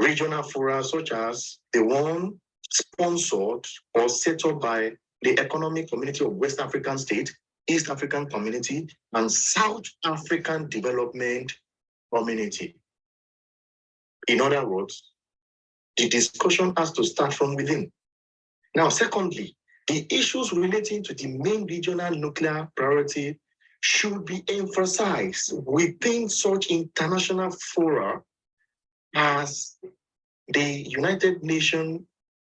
Regional fora such as the one sponsored or set up by the Economic Community of West African States, East African Community, and South African Development Community. In other words, the discussion has to start from within. Now, secondly, the issues relating to the main regional nuclear priority should be emphasized within such international fora as the United Nations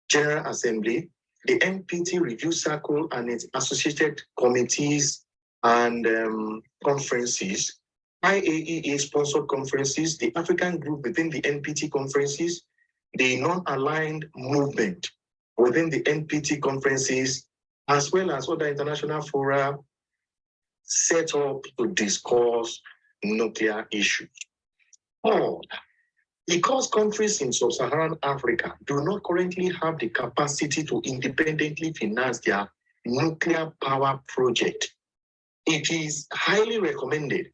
General Assembly, the NPT Review Circle and its associated committees and conferences, IAEA-sponsored conferences, the African group within the NPT conferences, the non-aligned movement within the NPT conferences, as well as other international fora set up to discuss nuclear issues. Because countries in sub-Saharan Africa do not currently have the capacity to independently finance their nuclear power project, it is highly recommended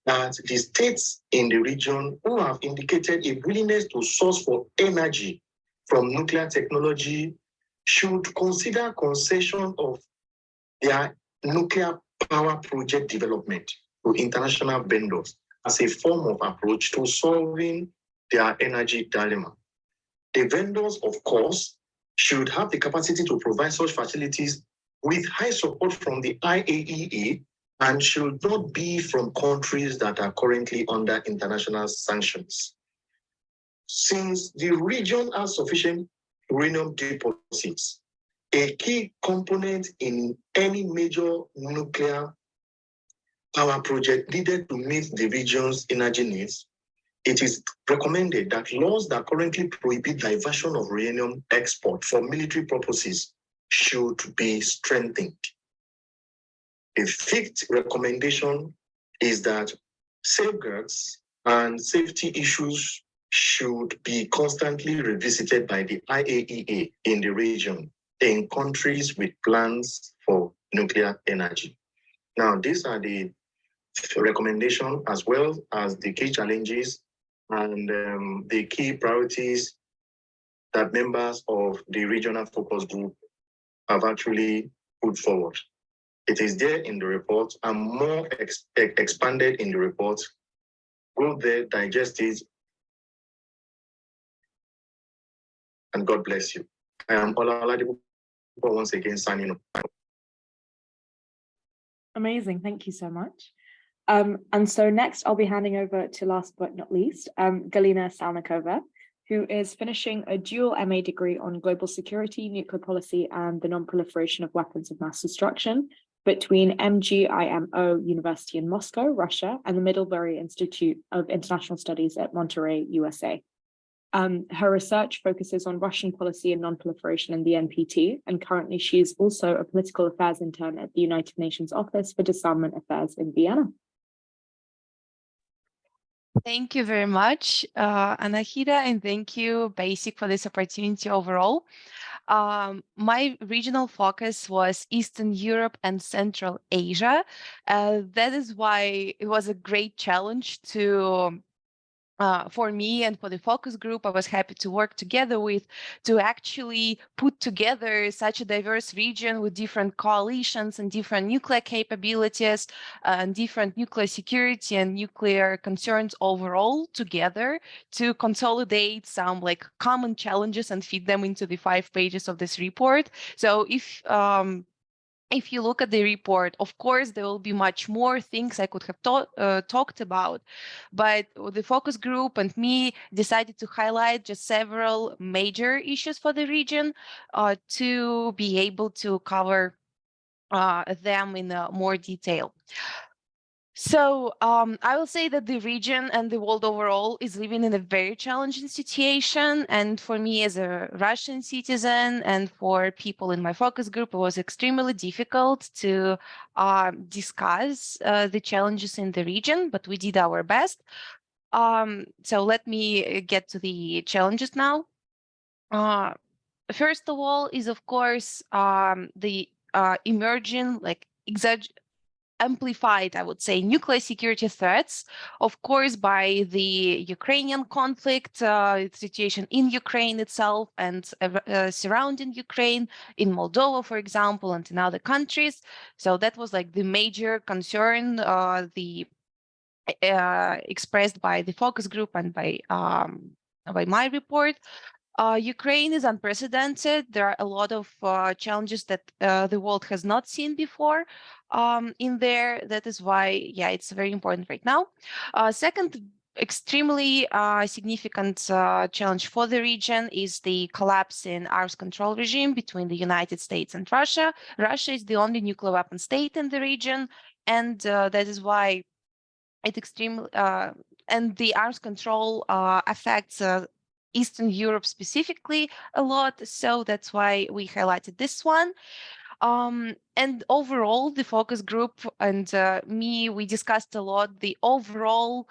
that the states in the region who have indicated a willingness to source for energy from nuclear technology should consider concession of their nuclear power project development to international vendors as a form of approach to solving their energy dilemma. The vendors, of course, should have the capacity to provide such facilities with high support from the IAEA and should not be from countries that are currently under international sanctions. Since the region has sufficient uranium deposits, a key component in any major nuclear power project needed to meet the region's energy needs, it is recommended that laws that currently prohibit diversion of uranium export for military purposes should be strengthened. A fifth recommendation is that safeguards and safety issues should be constantly revisited by the IAEA in the region in countries with plans for nuclear energy. Now, these are the recommendations as well as the key challenges and the key priorities that members of the regional focus group have actually put forward. It is there in the report and more expanded in the report. Go there, digest it, and God bless you. I am Olaladipo once again signing off. Amazing, thank you so much. And so next I'll be handing over to, last but not least, Galina Salnikova, who is finishing a dual MA degree on global security, nuclear policy, and the non-proliferation of weapons of mass destruction between MGIMO University in Moscow, Russia, and the Middlebury Institute of International Studies at Monterey, USA. Her research focuses on Russian policy and non-proliferation in the NPT, and currently she is also a political affairs intern at the United Nations Office for Disarmament Affairs in Vienna. Thank you very much, Anahita, and thank you, BASIC, for this opportunity overall. My regional focus was Eastern Europe and Central Asia. That is why it was a great challenge to for me and for the focus group. I was happy to work together with to actually put together such a diverse region with different coalitions and different nuclear capabilities and different nuclear security and nuclear concerns overall together to consolidate some like common challenges and feed them into the 5 pages of this report. So if you look at the report, of course, there will be much more things I could have talked about, but the focus group and me decided to highlight just several major issues for the region to be able to cover them in more detail. So I will say that the region and the world overall is living in a very challenging situation. And for me as a Russian citizen and for people in my focus group, it was extremely difficult to discuss the challenges in the region, but we did our best. So let me get to the challenges now. First of all is, of course, the emerging like amplified, I would say, nuclear security threats, of course, by the Ukrainian conflict, situation in Ukraine itself and surrounding Ukraine, in Moldova, for example, and in other countries. So that was like the major concern, expressed by the focus group and by my report. Ukraine is unprecedented. There are a lot of challenges that the world has not seen before in there. That is why, yeah, it's very important right now. Second, extremely significant challenge for the region is the collapse in arms control regime between the United States and Russia. Russia is the only nuclear weapon state in the region, and that is why it extremely and the arms control affects Eastern Europe specifically a lot. So that's why we highlighted this one. And overall, the focus group and me, we discussed a lot the overall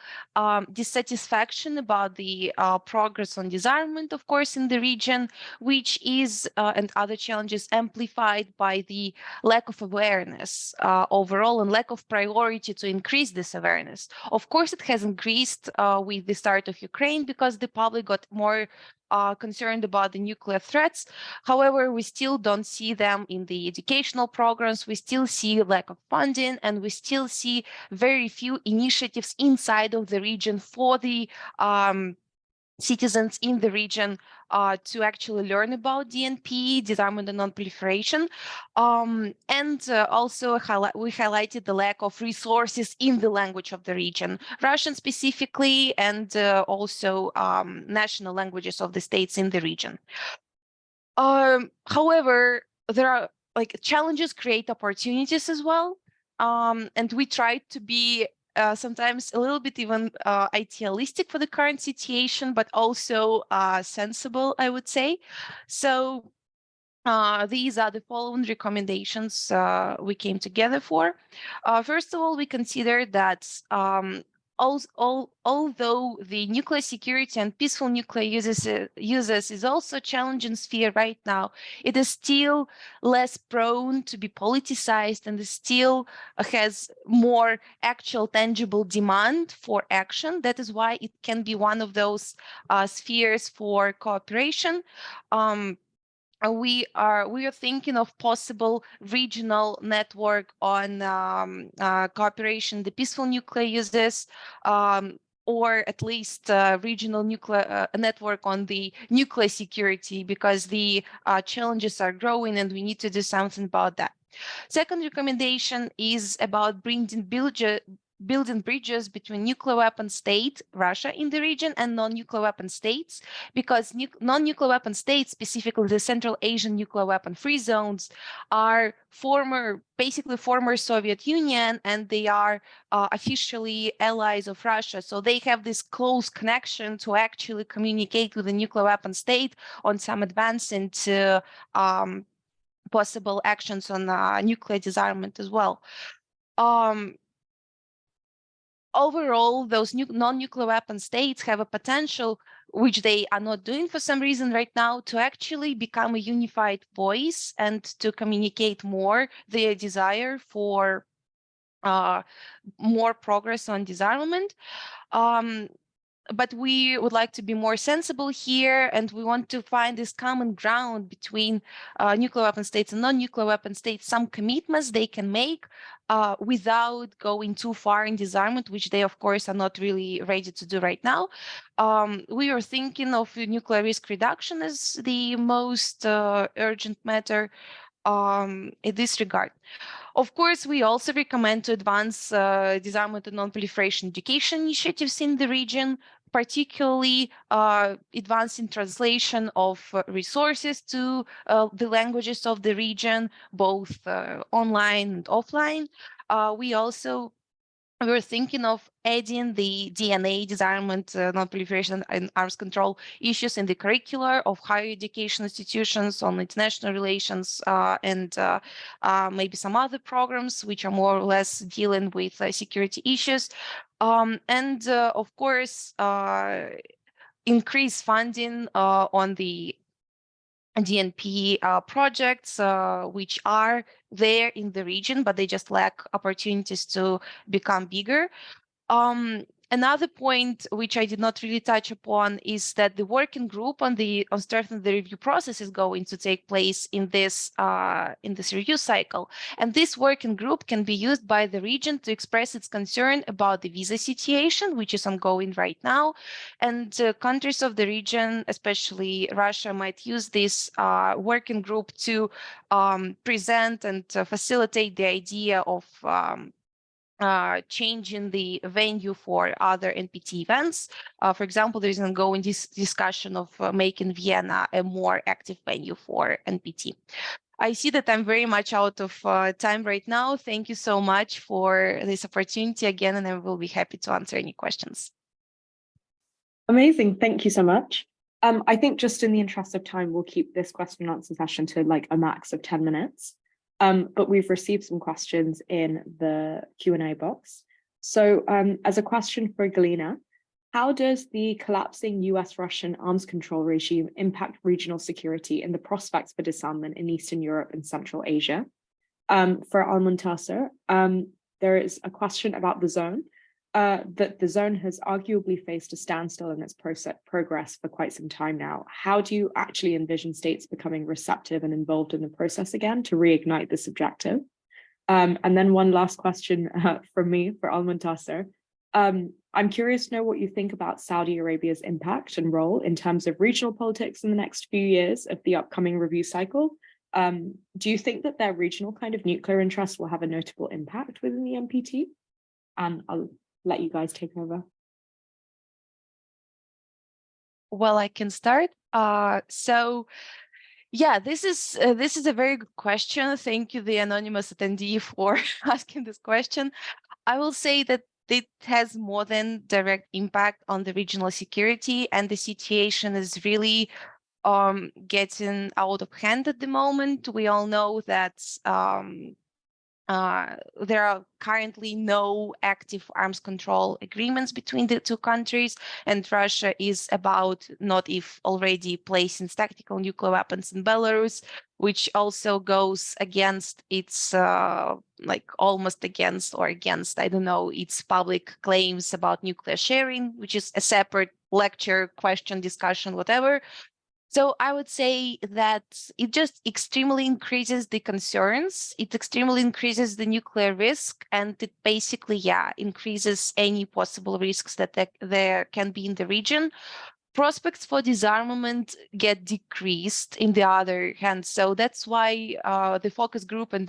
dissatisfaction about the progress on disarmament, of course, in the region, which is, and other challenges amplified by the lack of awareness overall and lack of priority to increase this awareness. Of course, it has increased with the start of Ukraine because the public got more concerned about the nuclear threats. However, we still don't see them in the educational programs. We still see lack of funding, and we still see very few initiatives inside of the region for the citizens in the region to actually learn about DNP, disarmament and non-proliferation. And also we highlighted the lack of resources in the language of the region, Russian specifically, and also national languages of the states in the region. However, there are like challenges create opportunities as well. And we try to be sometimes a little bit even idealistic for the current situation, but also sensible, I would say. So these are the following recommendations we came together for. First of all, we consider that although the nuclear security and peaceful nuclear uses is also a challenging sphere right now, it is still less prone to be politicized and still has more actual tangible demand for action. That is why it can be one of those spheres for cooperation. We are thinking of possible regional network on cooperation, the peaceful nuclear uses, or at least regional nuclear network on the nuclear security, because the challenges are growing and we need to do something about that. Second recommendation is about building bridges between nuclear weapon state, Russia in the region, and non-nuclear weapon states, because non-nuclear weapon states, specifically the Central Asian nuclear weapon free zones, are basically former Soviet Union, and they are officially allies of Russia. So they have this close connection to actually communicate with the nuclear weapon state on some advancing to possible actions on nuclear disarmament as well. Overall, those non-nuclear weapon states have a potential, which they are not doing for some reason right now, to actually become a unified voice and to communicate more their desire for more progress on disarmament. But we would like to be more sensible here, and we want to find this common ground between nuclear weapon states and non-nuclear weapon states, some commitments they can make without going too far in disarmament, which they, of course, are not really ready to do right now. We are thinking of nuclear risk reduction as the most urgent matter in this regard. Of course, we also recommend to advance disarmament and non-proliferation education initiatives in the region, particularly advancing translation of resources to the languages of the region, both online and offline. We're thinking of adding the DNA, disarmament, non-proliferation, and arms control issues in the curricula of higher education institutions on international relations and maybe some other programs which are more or less dealing with security issues. And of course, increase funding on the DNP projects, which are there in the region, but they just lack opportunities to become bigger. Another point which I did not really touch upon is that the working group on strengthening the review process is going to take place in this review cycle, and this working group can be used by the region to express its concern about the visa situation, which is ongoing right now, and countries of the region, especially Russia, might use this working group to present and facilitate the idea of changing the venue for other NPT events. For example, there is an ongoing discussion of making Vienna a more active venue for NPT. I see that I'm very much out of time right now. Thank you so much for this opportunity again, and I will be happy to answer any questions. Amazing. Thank you so much. I think just in the interest of time, we'll keep this question and answer session to like a max of 10 minutes. But we've received some questions in the Q&A box. So as a question for Galina, how does the collapsing US-Russian arms control regime impact regional security and the prospects for disarmament in Eastern Europe and Central Asia? For Almuntasser, there is a question about the zone, that the zone has arguably faced a standstill in its progress for quite some time now. How do you actually envision states becoming receptive and involved in the process again to reignite this objective? And then one last question from me for Almuntasser. I'm curious to know what you think about Saudi Arabia's impact and role in terms of regional politics in the next few years of the upcoming review cycle. Do you think that their regional kind of nuclear interests will have a notable impact within the NPT? And I'll let you guys take over. Well, I can start. So yeah, this is a very good question. Thank you, the anonymous attendee, for asking this question. I will say that it has more than direct impact on the regional security, and the situation is really getting out of hand at the moment. We all know that there are currently no active arms control agreements between the two countries, and Russia is about, not if already, placing tactical nuclear weapons in Belarus, which also goes against its, like almost against, I don't know, its public claims about nuclear sharing, which is a separate lecture, question, discussion, whatever. So I would say that it just extremely increases the concerns, it extremely increases the nuclear risk, and it basically, yeah, increases any possible risks that there can be in the region. Prospects for disarmament get decreased in the other hand. So that's why the focus group and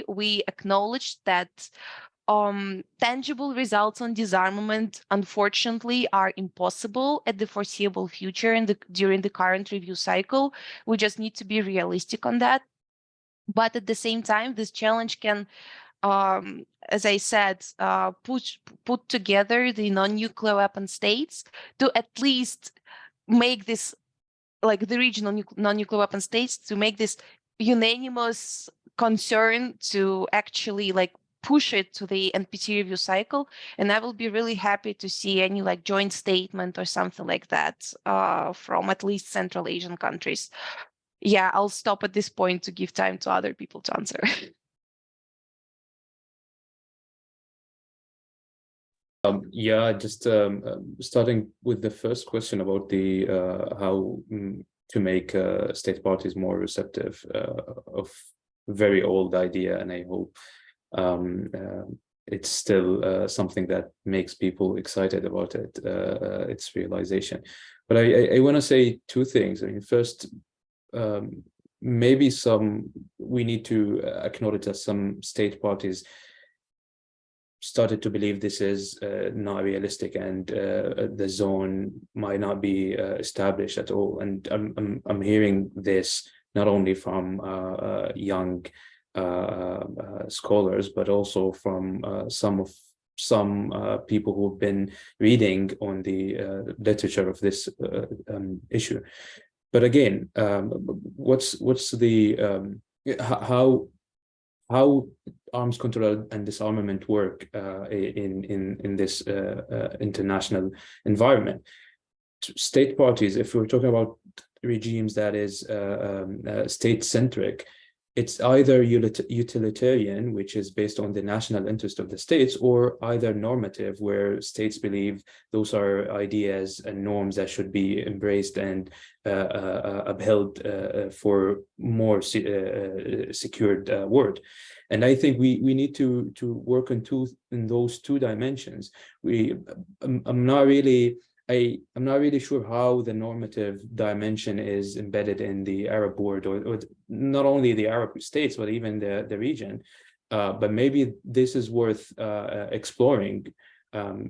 we acknowledged that tangible results on disarmament, unfortunately, are impossible at the foreseeable future during the current review cycle. We just need to be realistic on that. But at the same time, this challenge can, as I said, put together the non-nuclear weapon states to at least make this, like the regional non-nuclear weapon states, to make this unanimous concern to actually like push it to the NPT review cycle. And I will be really happy to see any like joint statement or something like that from at least Central Asian countries. Yeah, I'll stop at this point to give time to other people to answer. Yeah, just starting with the first question about the how to make state parties more receptive of very old idea, and I hope it's still something that makes people excited about it, its realization. But I want to say two things. I mean, first, maybe we need to acknowledge that some state parties started to believe this is not realistic, and the zone might not be established at all. And I'm hearing this not only from young scholars, but also from some people who've been reading on the literature of this issue. But again, what's the how arms control and disarmament work in this international environment? State parties, if we're talking about regimes that is state-centric. It's either utilitarian, which is based on the national interest of the states, or either normative, where states believe those are ideas and norms that should be embraced and upheld for more secured world. And I think we need to work in those two dimensions. I'm not really sure how the normative dimension is embedded in the Arab world, or not only the Arab states, but even the region. But maybe this is worth exploring,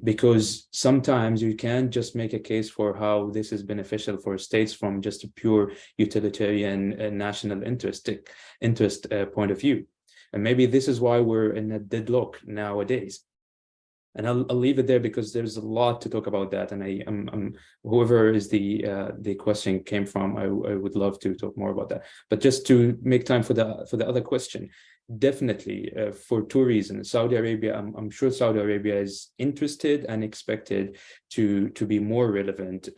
because sometimes you can't just make a case for how this is beneficial for states from just a pure utilitarian national interest point of view. And maybe this is why we're in a deadlock nowadays. And I'll leave it there, because there's a lot to talk about that. And I'm whoever is the question came from, I would love to talk more about that. But just to make time for the other question, definitely for two reasons. Saudi Arabia, I'm sure Saudi Arabia is interested and expected to be more relevant.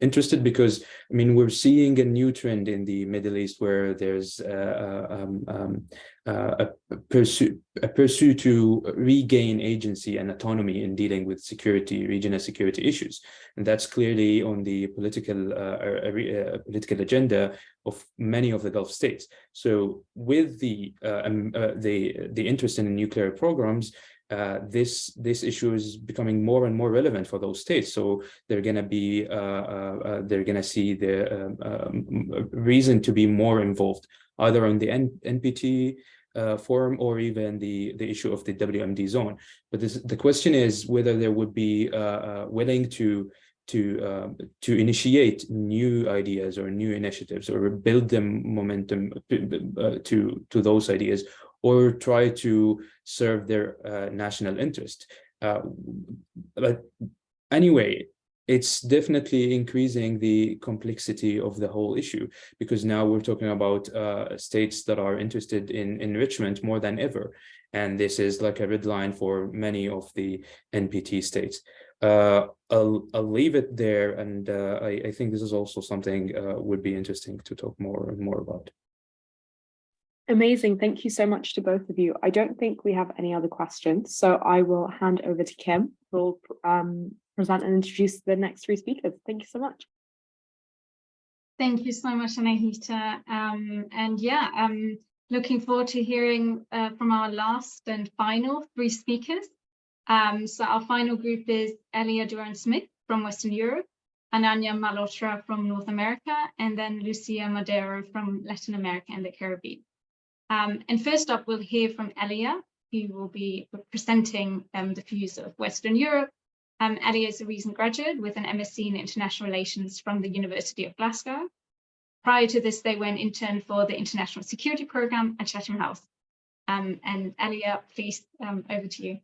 Interested because, I mean, we're seeing a new trend in the Middle East where there's a pursuit to regain agency and autonomy in dealing with regional security issues, and that's clearly on the political agenda of many of the Gulf states. So, with the interest in nuclear programs, this issue is becoming more and more relevant for those states. So they're going to see the reason to be more involved, either on the NPT forum or even the issue of the WMD zone. But the question is whether they would be willing to initiate new ideas or new initiatives, or build them momentum to those ideas, or try to serve their national interest. But anyway, it's definitely increasing the complexity of the whole issue, because now we're talking about states that are interested in enrichment more than ever. And this is like a red line for many of the NPT states. I'll leave it there. And I think this is also something would be interesting to talk more and more about. Amazing. Thank you so much to both of you. I don't think we have any other questions, so I will hand over to Kim, who will present and introduce the next three speakers. Thank you so much. Thank you so much, Anahita. Looking forward to hearing from our last and final three speakers. So our final group is Elia Duran-Smith from Western Europe, Ananya Malhotra from North America, and then Lucia Madero from Latin America and the Caribbean. And first up, we'll hear from Elia, who will be presenting the views of Western Europe. Elia is a recent graduate with an MSc in International Relations from the University of Glasgow. Prior to this, they were an intern for the International Security Programme at Chatham House. And Elia, please, over to you.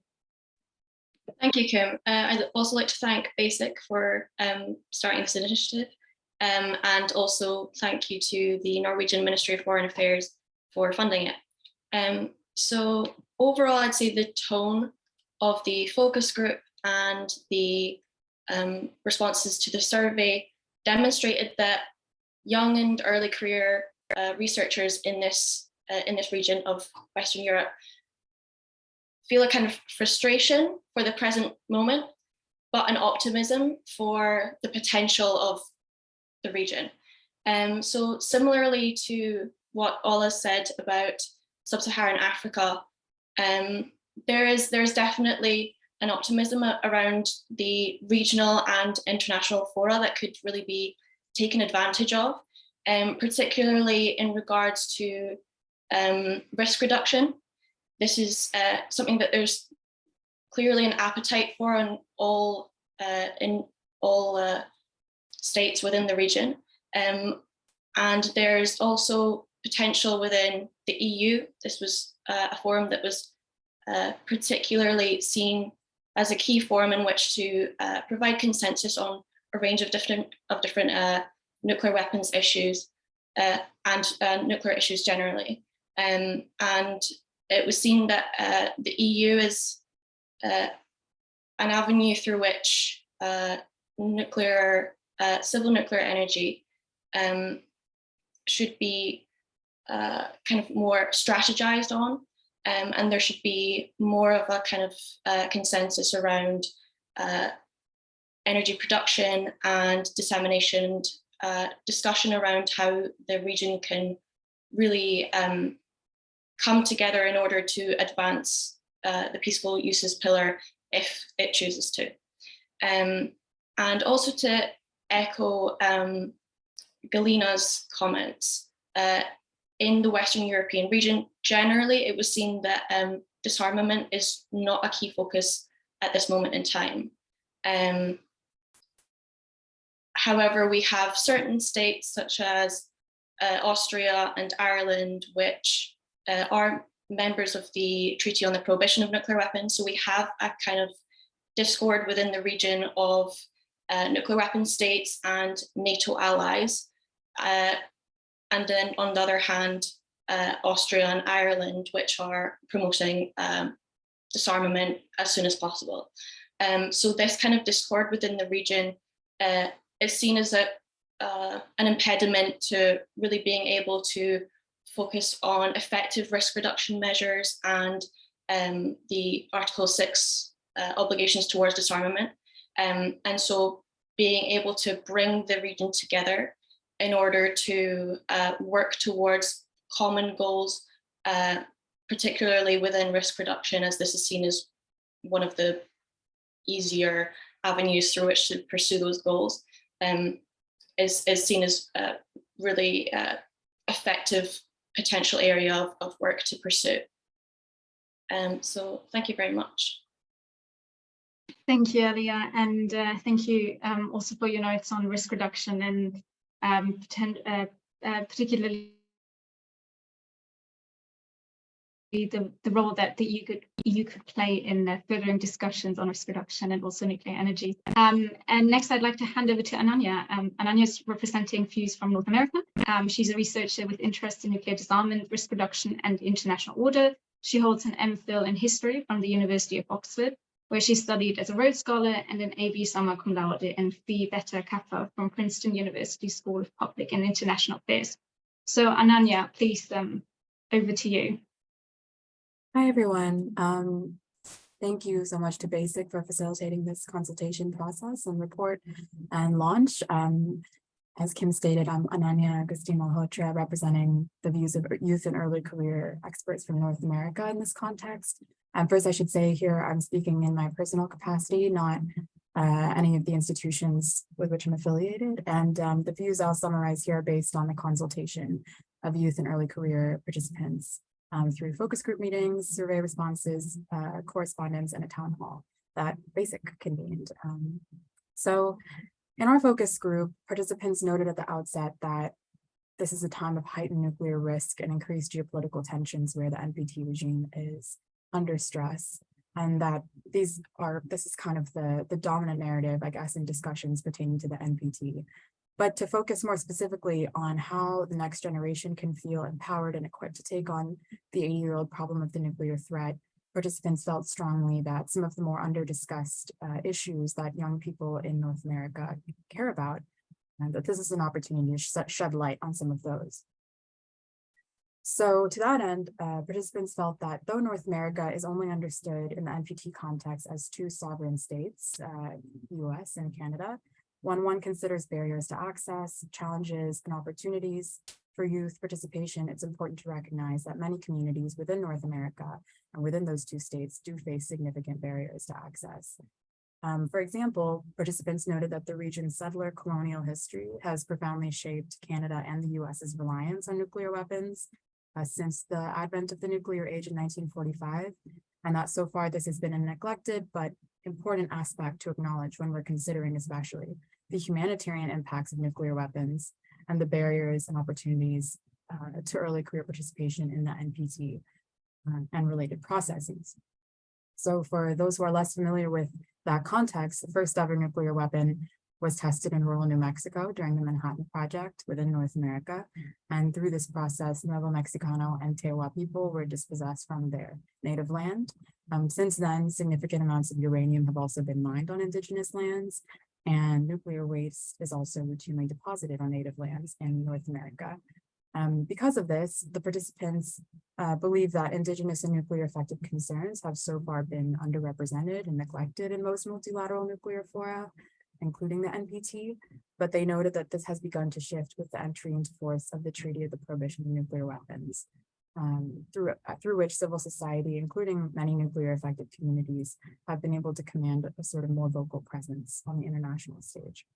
Thank you, Kim. I'd also like to thank BASIC for starting this initiative, and also thank you to the Norwegian Ministry of Foreign Affairs for funding it. So overall, I'd say the tone of the focus group and the responses to the survey demonstrated that young and early career researchers in this region of Western Europe feel a kind of frustration for the present moment, but an optimism for the potential of the region. So similarly to what Ola said about sub-Saharan Africa, there is definitely an optimism around the regional and international fora that could really be taken advantage of, particularly in regards to risk reduction. This is something that there's clearly an appetite for in all states within the region. And there's also potential within the EU. This was a forum that was particularly seen as a key forum in which to provide consensus on a range of different nuclear weapons issues and nuclear issues generally. And it was seen that the EU is an avenue through which civil nuclear energy should be kind of more strategized on, and there should be more of a kind of consensus around energy production and dissemination, discussion around how the region can really come together in order to advance the peaceful uses pillar if it chooses to. And also to echo Galina's comments, in the Western European region, generally it was seen that disarmament is not a key focus at this moment in time. However, we have certain states such as Austria and Ireland, which are members of the Treaty on the Prohibition of Nuclear Weapons. So we have a kind of discord within the region of nuclear weapon states and NATO allies. And then on the other hand, Austria and Ireland, which are promoting disarmament as soon as possible. So this kind of discord within the region is seen as an impediment to really being able to focus on effective risk reduction measures and the Article 6 obligations towards disarmament. And so being able to bring the region together in order to work towards common goals, particularly within risk reduction, as this is seen as one of the easier avenues through which to pursue those goals, is seen as a really effective potential area of work to pursue. So thank you very much. Thank you, Elia, and thank you also for your notes on risk reduction and particularly the role that the EU could play in furthering discussions on risk reduction and also nuclear energy. And next, I'd like to hand over to Ananya. Ananya is representing Fuse from North America. She's a researcher with interest in nuclear disarmament, risk reduction, and international order. She holds an MPhil in history from the University of Oxford, where she studied as a Rhodes Scholar and an AB Summa Cum Laude and Phi Beta Kappa from Princeton University School of Public and International Affairs. So Ananya, please, over to you. Hi, everyone. Thank you so much to BASIC for facilitating this consultation process and report and launch. As Kim stated, I'm Ananya Agustin Malhotra, representing the views of youth and early career experts from North America in this context. And first, I should say here, I'm speaking in my personal capacity, not any of the institutions with which I'm affiliated. And the views I'll summarize here are based on the consultation of youth and early career participants through focus group meetings, survey responses, correspondence, and a town hall that BASIC convened. So in our focus group, participants noted at the outset that this is a time of heightened nuclear risk and increased geopolitical tensions where the NPT regime is under stress, and that this is kind of the dominant narrative, I guess, in discussions pertaining to the NPT. But to focus more specifically on how the next generation can feel empowered and equipped to take on the 80-year-old problem of the nuclear threat, participants felt strongly that some of the more under-discussed issues that young people in North America care about, and that this is an opportunity to shed light on some of those. So to that end, participants felt that though North America is only understood in the NPT context as two sovereign states, US and Canada, when one considers barriers to access, challenges, and opportunities for youth participation, it's important to recognize that many communities within North America and within those two states do face significant barriers to access. For example, participants noted that the region's settler colonial history has profoundly shaped Canada and the US's reliance on nuclear weapons since the advent of the nuclear age in 1945, and that so far this has been a neglected but important aspect to acknowledge when we're considering especially the humanitarian impacts of nuclear weapons and the barriers and opportunities to early career participation in the NPT and related processes. So for those who are less familiar with that context, the first ever nuclear weapon was tested in rural New Mexico during the Manhattan Project within North America. And through this process, Nuevo Mexicano and Tewa people were dispossessed from their native land. Since then, significant amounts of uranium have also been mined on indigenous lands. and nuclear waste is also routinely deposited on native lands in North America. Because of this, the participants believe that Indigenous and nuclear affected concerns have so far been underrepresented and neglected in most multilateral nuclear fora, including the NPT, but they noted that this has begun to shift with the entry into force of the Treaty of the Prohibition of Nuclear Weapons, through which civil society, including many nuclear affected communities, have been able to command a sort of more vocal presence on the international stage.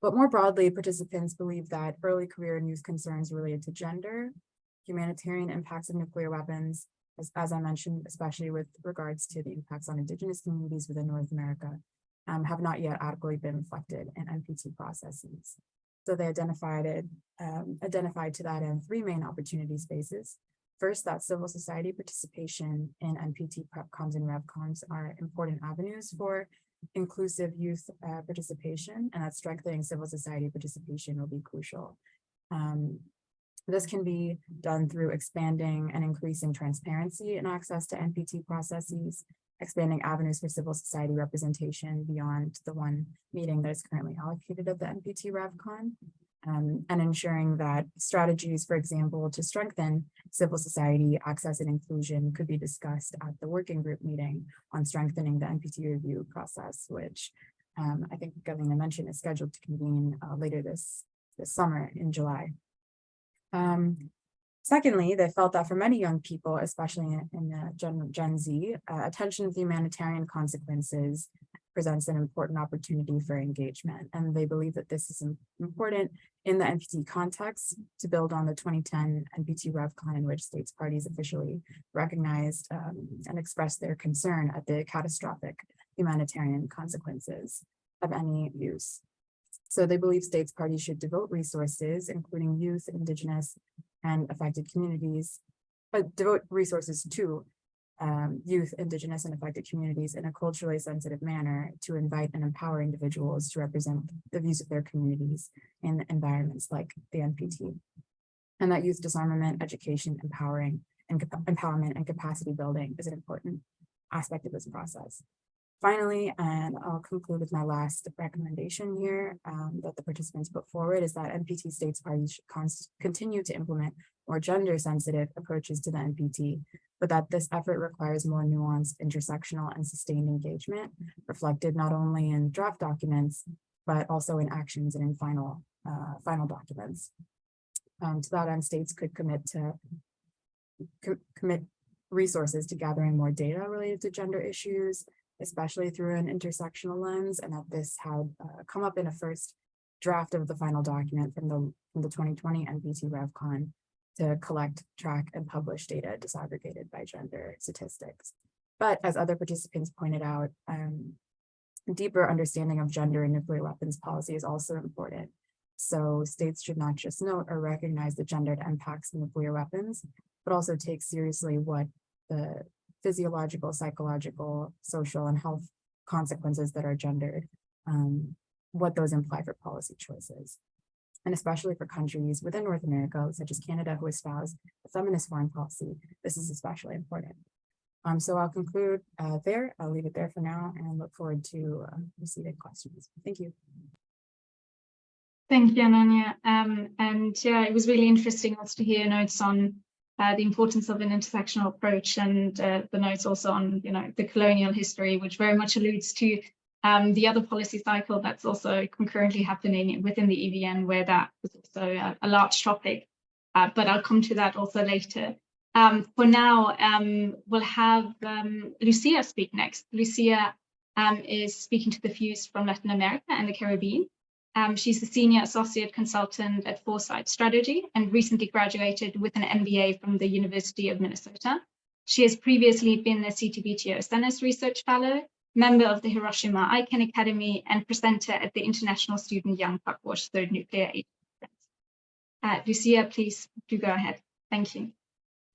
But more broadly, participants believe that early career and youth concerns related to gender, humanitarian impacts of nuclear weapons, as I mentioned, especially with regards to the impacts on Indigenous communities within North America, have not yet adequately been reflected in NPT processes. So they identified to that end 3 main opportunity spaces. First, that civil society participation in NPT PrepCons and RevCons are important avenues for inclusive youth participation, and that strengthening civil society participation will be crucial. This can be done through expanding and increasing transparency and access to NPT processes, expanding avenues for civil society representation beyond the one meeting that is currently allocated at the NPT RevCon, and ensuring that strategies, for example, to strengthen civil society access and inclusion could be discussed at the working group meeting on strengthening the NPT review process, which I think Governor mentioned is scheduled to convene later this summer in July. Secondly, they felt that for many young people, especially in the Gen Z, attention to humanitarian consequences presents an important opportunity for engagement. And they believe that this is important in the NPT context to build on the 2010 NPT RevCon, in which states parties officially recognized and expressed their concern at the catastrophic humanitarian consequences of any use. So they believe states parties should devote resources, including youth, Indigenous, and affected communities, but devote resources to youth, Indigenous, and affected communities in a culturally sensitive manner to invite and empower individuals to represent the views of their communities in environments like the NPT. And that youth disarmament, education, empowerment, and capacity building is an important aspect of this process. Finally, and I'll conclude with my last recommendation here that the participants put forward, is that NPT states parties should continue to implement more gender-sensitive approaches to the NPT, but that this effort requires more nuanced, intersectional, and sustained engagement, reflected not only in draft documents, but also in actions and in final documents. To that end, states could commit resources to gathering more data related to gender issues, especially through an intersectional lens, and that this had come up in a first draft of the final document from the 2020 NPT RevCon to collect, track, and publish data disaggregated by gender statistics. But as other participants pointed out, deeper understanding of gender in nuclear weapons policy is also important. So states should not just note or recognize the gendered impacts of nuclear weapons, but also take seriously what the physiological, psychological, social, and health consequences that are gendered, what those imply for policy choices. And especially for countries within North America, such as Canada, who espouse a feminist foreign policy, this is especially important. So I'll conclude there. I'll leave it there for now and look forward to receiving questions. Thank you. Thank you, Ananya. And yeah, it was really interesting also to hear notes on the importance of an intersectional approach, and the notes also on, the colonial history, which very much alludes to the other policy cycle that's also concurrently happening within the EVN, where that was also a large topic. But I'll come to that also later. For now, we'll have Lucia speak next. Lucia is speaking to the views from Latin America and the Caribbean. She's the Senior Associate Consultant at Foresight Strategy and recently graduated with an MBA from the University of Minnesota. She has previously been a CTBTO Stennis Research Fellow, member of the Hiroshima Icahn Academy, and presenter at the International Student Young Puckwash Third Nuclear Age Conference. Lucia, please do go ahead. Thank you.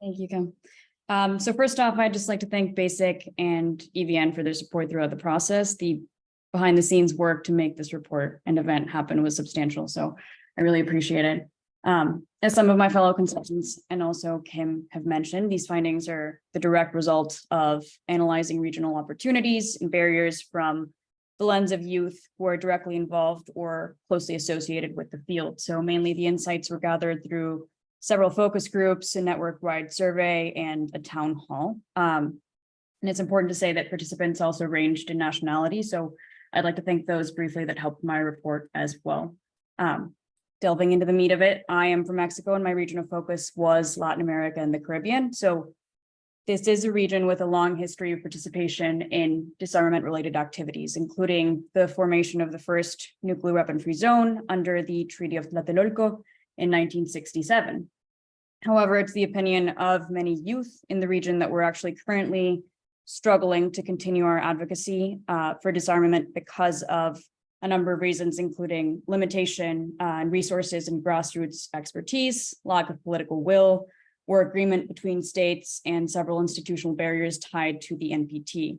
Thank you, Kim. So first off, I'd just like to thank BASIC and EVN for their support throughout the process. The behind the scenes work to make this report and event happen was substantial, so I really appreciate it. As some of my fellow consultants and also Kim have mentioned, these findings are the direct result of analyzing regional opportunities and barriers from the lens of youth who are directly involved or closely associated with the field. So mainly the insights were gathered through several focus groups, a network-wide survey, and a town hall. And it's important to say that participants also ranged in nationality. So I'd like to thank those briefly that helped my report as well. Delving into the meat of it, I am from Mexico and my region of focus was Latin America and the Caribbean. So this is a region with a long history of participation in disarmament-related activities, including the formation of the first nuclear weapon-free zone under the Treaty of Tlatelolco in 1967. However, it's the opinion of many youth in the region that we're actually currently struggling to continue our advocacy for disarmament because of a number of reasons, including limitation and resources and grassroots expertise, lack of political will, or agreement between states, and several institutional barriers tied to the NPT.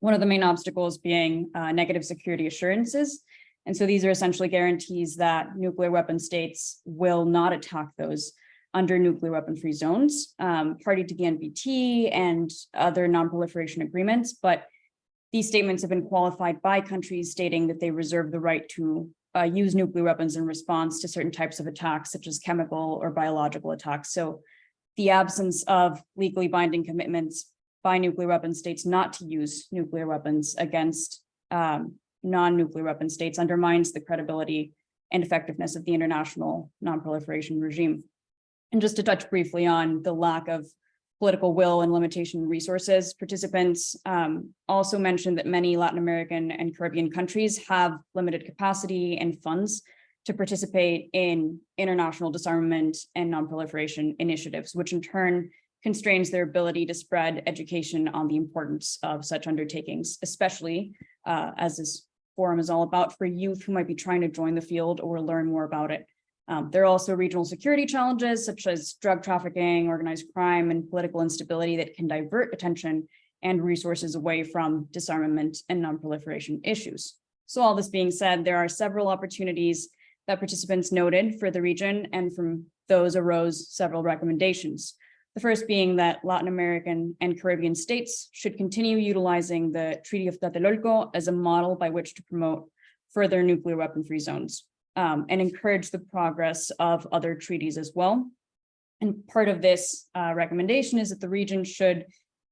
One of the main obstacles being negative security assurances. And so these are essentially guarantees that nuclear weapon states will not attack those under nuclear weapon-free zones, party to the NPT and other non-proliferation agreements. But these statements have been qualified by countries stating that they reserve the right to use nuclear weapons in response to certain types of attacks, such as chemical or biological attacks. So the absence of legally binding commitments by nuclear weapon states not to use nuclear weapons against non-nuclear weapon states undermines the credibility and effectiveness of the international non-proliferation regime. And just to touch briefly on the lack of political will and limitation in resources, participants also mentioned that many Latin American and Caribbean countries have limited capacity and funds to participate in international disarmament and non-proliferation initiatives, which in turn constrains their ability to spread education on the importance of such undertakings, especially as this forum is all about for youth who might be trying to join the field or learn more about it. There are also regional security challenges such as drug trafficking, organized crime, and political instability that can divert attention and resources away from disarmament and non-proliferation issues. So all this being said, there are several opportunities that participants noted for the region, and from those arose several recommendations. The first being that Latin American and Caribbean states should continue utilizing the Treaty of Tlatelolco as a model by which to promote further nuclear weapon-free zones. And encourage the progress of other treaties as well. And part of this recommendation is that the region should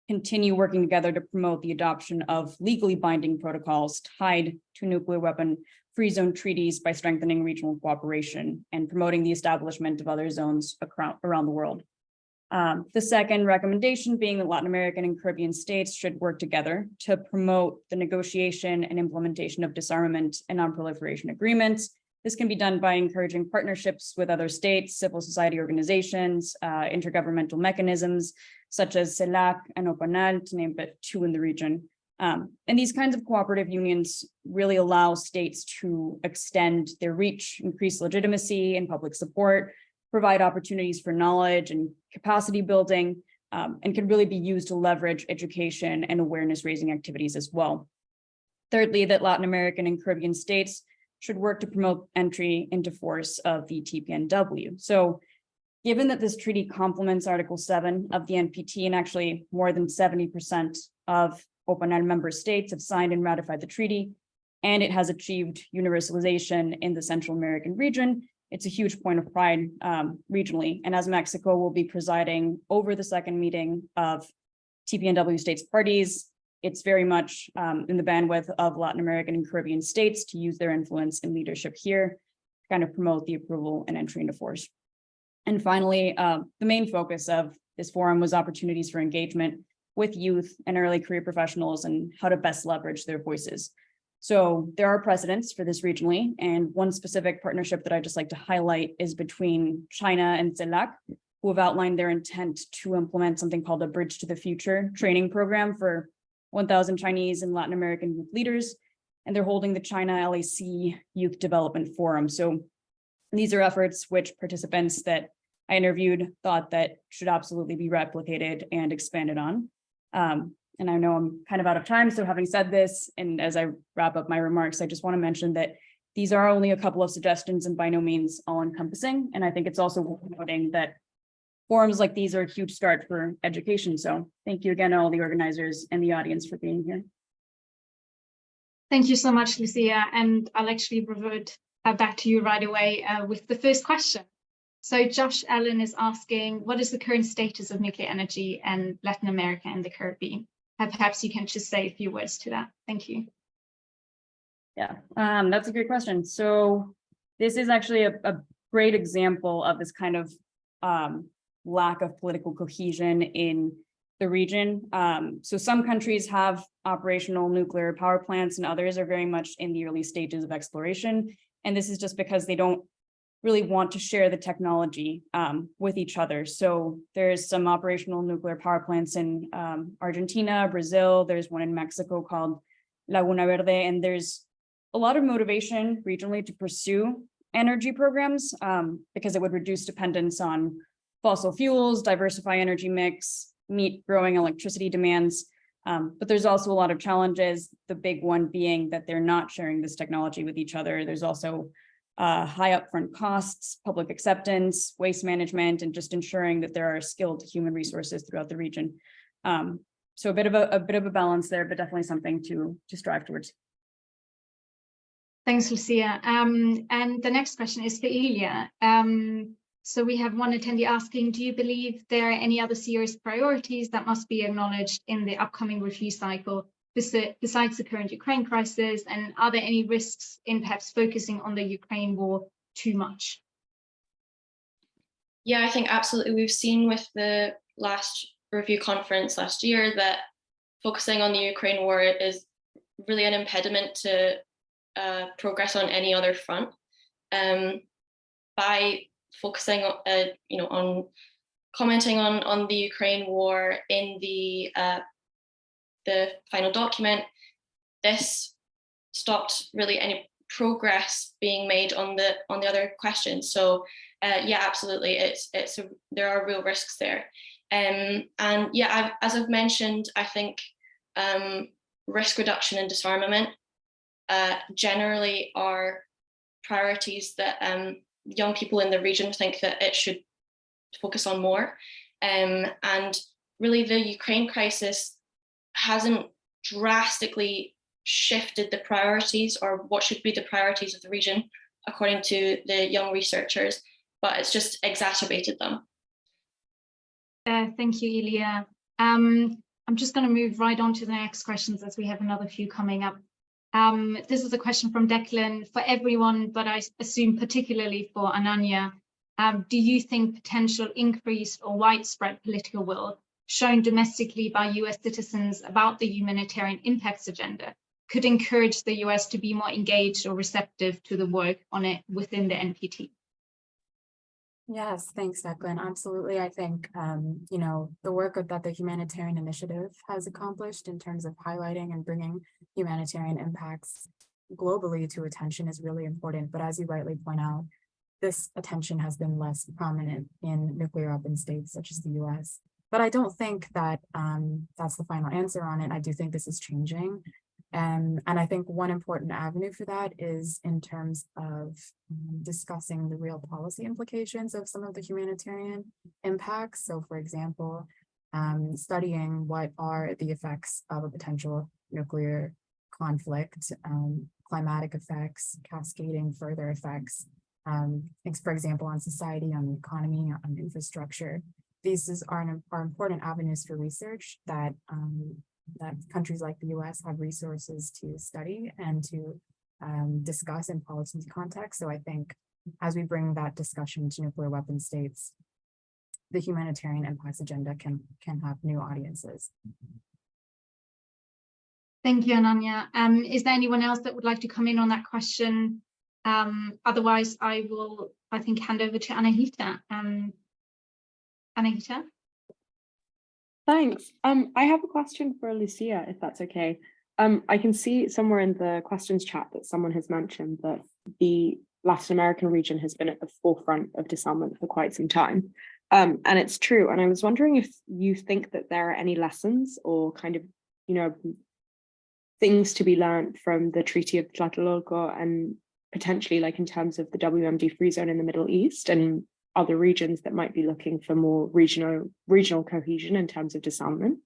continue working together to promote the adoption of legally binding protocols tied to nuclear weapon-free zone treaties by strengthening regional cooperation and promoting the establishment of other zones around the world. The second recommendation being that Latin American and Caribbean states should work together to promote the negotiation and implementation of disarmament and non-proliferation agreements. This can be done by encouraging partnerships with other states, civil society organizations, intergovernmental mechanisms, such as CELAC and OPANAL, to name but two in the region. And these kinds of cooperative unions really allow states to extend their reach, increase legitimacy and public support, provide opportunities for knowledge and capacity building, and can really be used to leverage education and awareness raising activities as well. Thirdly, that Latin American and Caribbean states should work to promote entry into force of the TPNW. So given that this treaty complements Article 7 of the NPT, and actually more than 70% of OPANAL member states have signed and ratified the treaty, and it has achieved universalization in the Central American region, it's a huge point of pride regionally. And as Mexico will be presiding over the second meeting of TPNW states parties, it's very much in the bandwidth of Latin American and Caribbean states to use their influence and leadership here to kind of promote the approval and entry into force. And finally, the main focus of this forum was opportunities for engagement with youth and early career professionals and how to best leverage their voices. So there are precedents for this regionally, and one specific partnership that I'd just like to highlight is between China and CELAC, who have outlined their intent to implement something called a Bridge to the Future training program for 1,000 Chinese and Latin American youth leaders, and they're holding the China LAC Youth Development Forum. So these are efforts which participants that I interviewed thought that should absolutely be replicated and expanded on. And I know I'm kind of out of time, so having said this, and as I wrap up my remarks, I just want to mention that these are only a couple of suggestions and by no means all-encompassing. And I think it's also worth noting that forums like these are a huge start for education. So thank you again, all the organizers and the audience for being here. Thank you so much, Lucia. And I'll actually revert back to you right away with the first question. So Josh Allen is asking, what is the current status of nuclear energy in Latin America and the Caribbean? Perhaps you can just say a few words to that. Thank you. Yeah, that's a great question. So this is actually a great example of this kind of lack of political cohesion in the region. So some countries have operational nuclear power plants and others are very much in the early stages of exploration. And this is just because they don't really want to share the technology with each other. So there's some operational nuclear power plants in Argentina, Brazil, there's one in Mexico called Laguna Verde, and there's a lot of motivation regionally to pursue energy programs because it would reduce dependence on fossil fuels, diversify energy mix, meet growing electricity demands. But there's also a lot of challenges, the big one being that they're not sharing this technology with each other. There's also high upfront costs, public acceptance, waste management, and just ensuring that there are skilled human resources throughout the region. So a bit of a balance there, but definitely something to strive towards. Thanks, Lucia. And the next question is for Ilya. So we have one attendee asking, do you believe there are any other serious priorities that must be acknowledged in the upcoming review cycle besides the current Ukraine crisis? And are there any risks in perhaps focusing on the Ukraine war too much? Yeah, I think absolutely. We've seen with the last review conference last year that focusing on the Ukraine war is really an impediment to progress on any other front. By focusing on commenting on the Ukraine war in the final document, this stopped really any progress being made on the other questions. So yeah, absolutely, there are real risks there. And yeah, as I've mentioned, I think risk reduction and disarmament generally are priorities that young people in the region think that it should focus on more. And really the Ukraine crisis hasn't drastically shifted the priorities or what should be the priorities of the region, according to the young researchers, but it's just exacerbated them. Thank you, Ilya. I'm just going to move right on to the next questions as we have another few coming up. This is a question from Declan for everyone, but I assume particularly for Ananya. Do you think potential increased or widespread political will shown domestically by US citizens about the humanitarian impacts agenda could encourage the US to be more engaged or receptive to the work on it within the NPT? Yes, thanks, Declan. Absolutely. I think, the work that the Humanitarian Initiative has accomplished in terms of highlighting and bringing humanitarian impacts globally to attention is really important. But as you rightly point out, this attention has been less prominent in nuclear weapon states such as the US. But I don't think that that's the final answer on it. I do think this is changing. And I think one important avenue for that is in terms of discussing the real policy implications of some of the humanitarian impacts. So, for example, studying what are the effects of a potential nuclear conflict, climatic effects, cascading further effects, for example, on society, on the economy, on infrastructure. These are important avenues for research that countries like the US have resources to study and to discuss in policy context. So I think as we bring that discussion to nuclear weapon states, the humanitarian impacts agenda can have new audiences. Thank you, Ananya. Is there anyone else that would like to come in on that question? Otherwise, I will, hand over to Anahita. Anahita? Thanks. I have a question for Lucia, if that's okay. I can see somewhere in the questions chat that someone has mentioned that the Latin American region has been at the forefront of disarmament for quite some time. And it's true. And I was wondering if you think that there are any lessons or kind of, things to be learned from the Treaty of Tlatelolco and potentially like in terms of the WMD free zone in the Middle East and other regions that might be looking for more regional cohesion in terms of disarmament?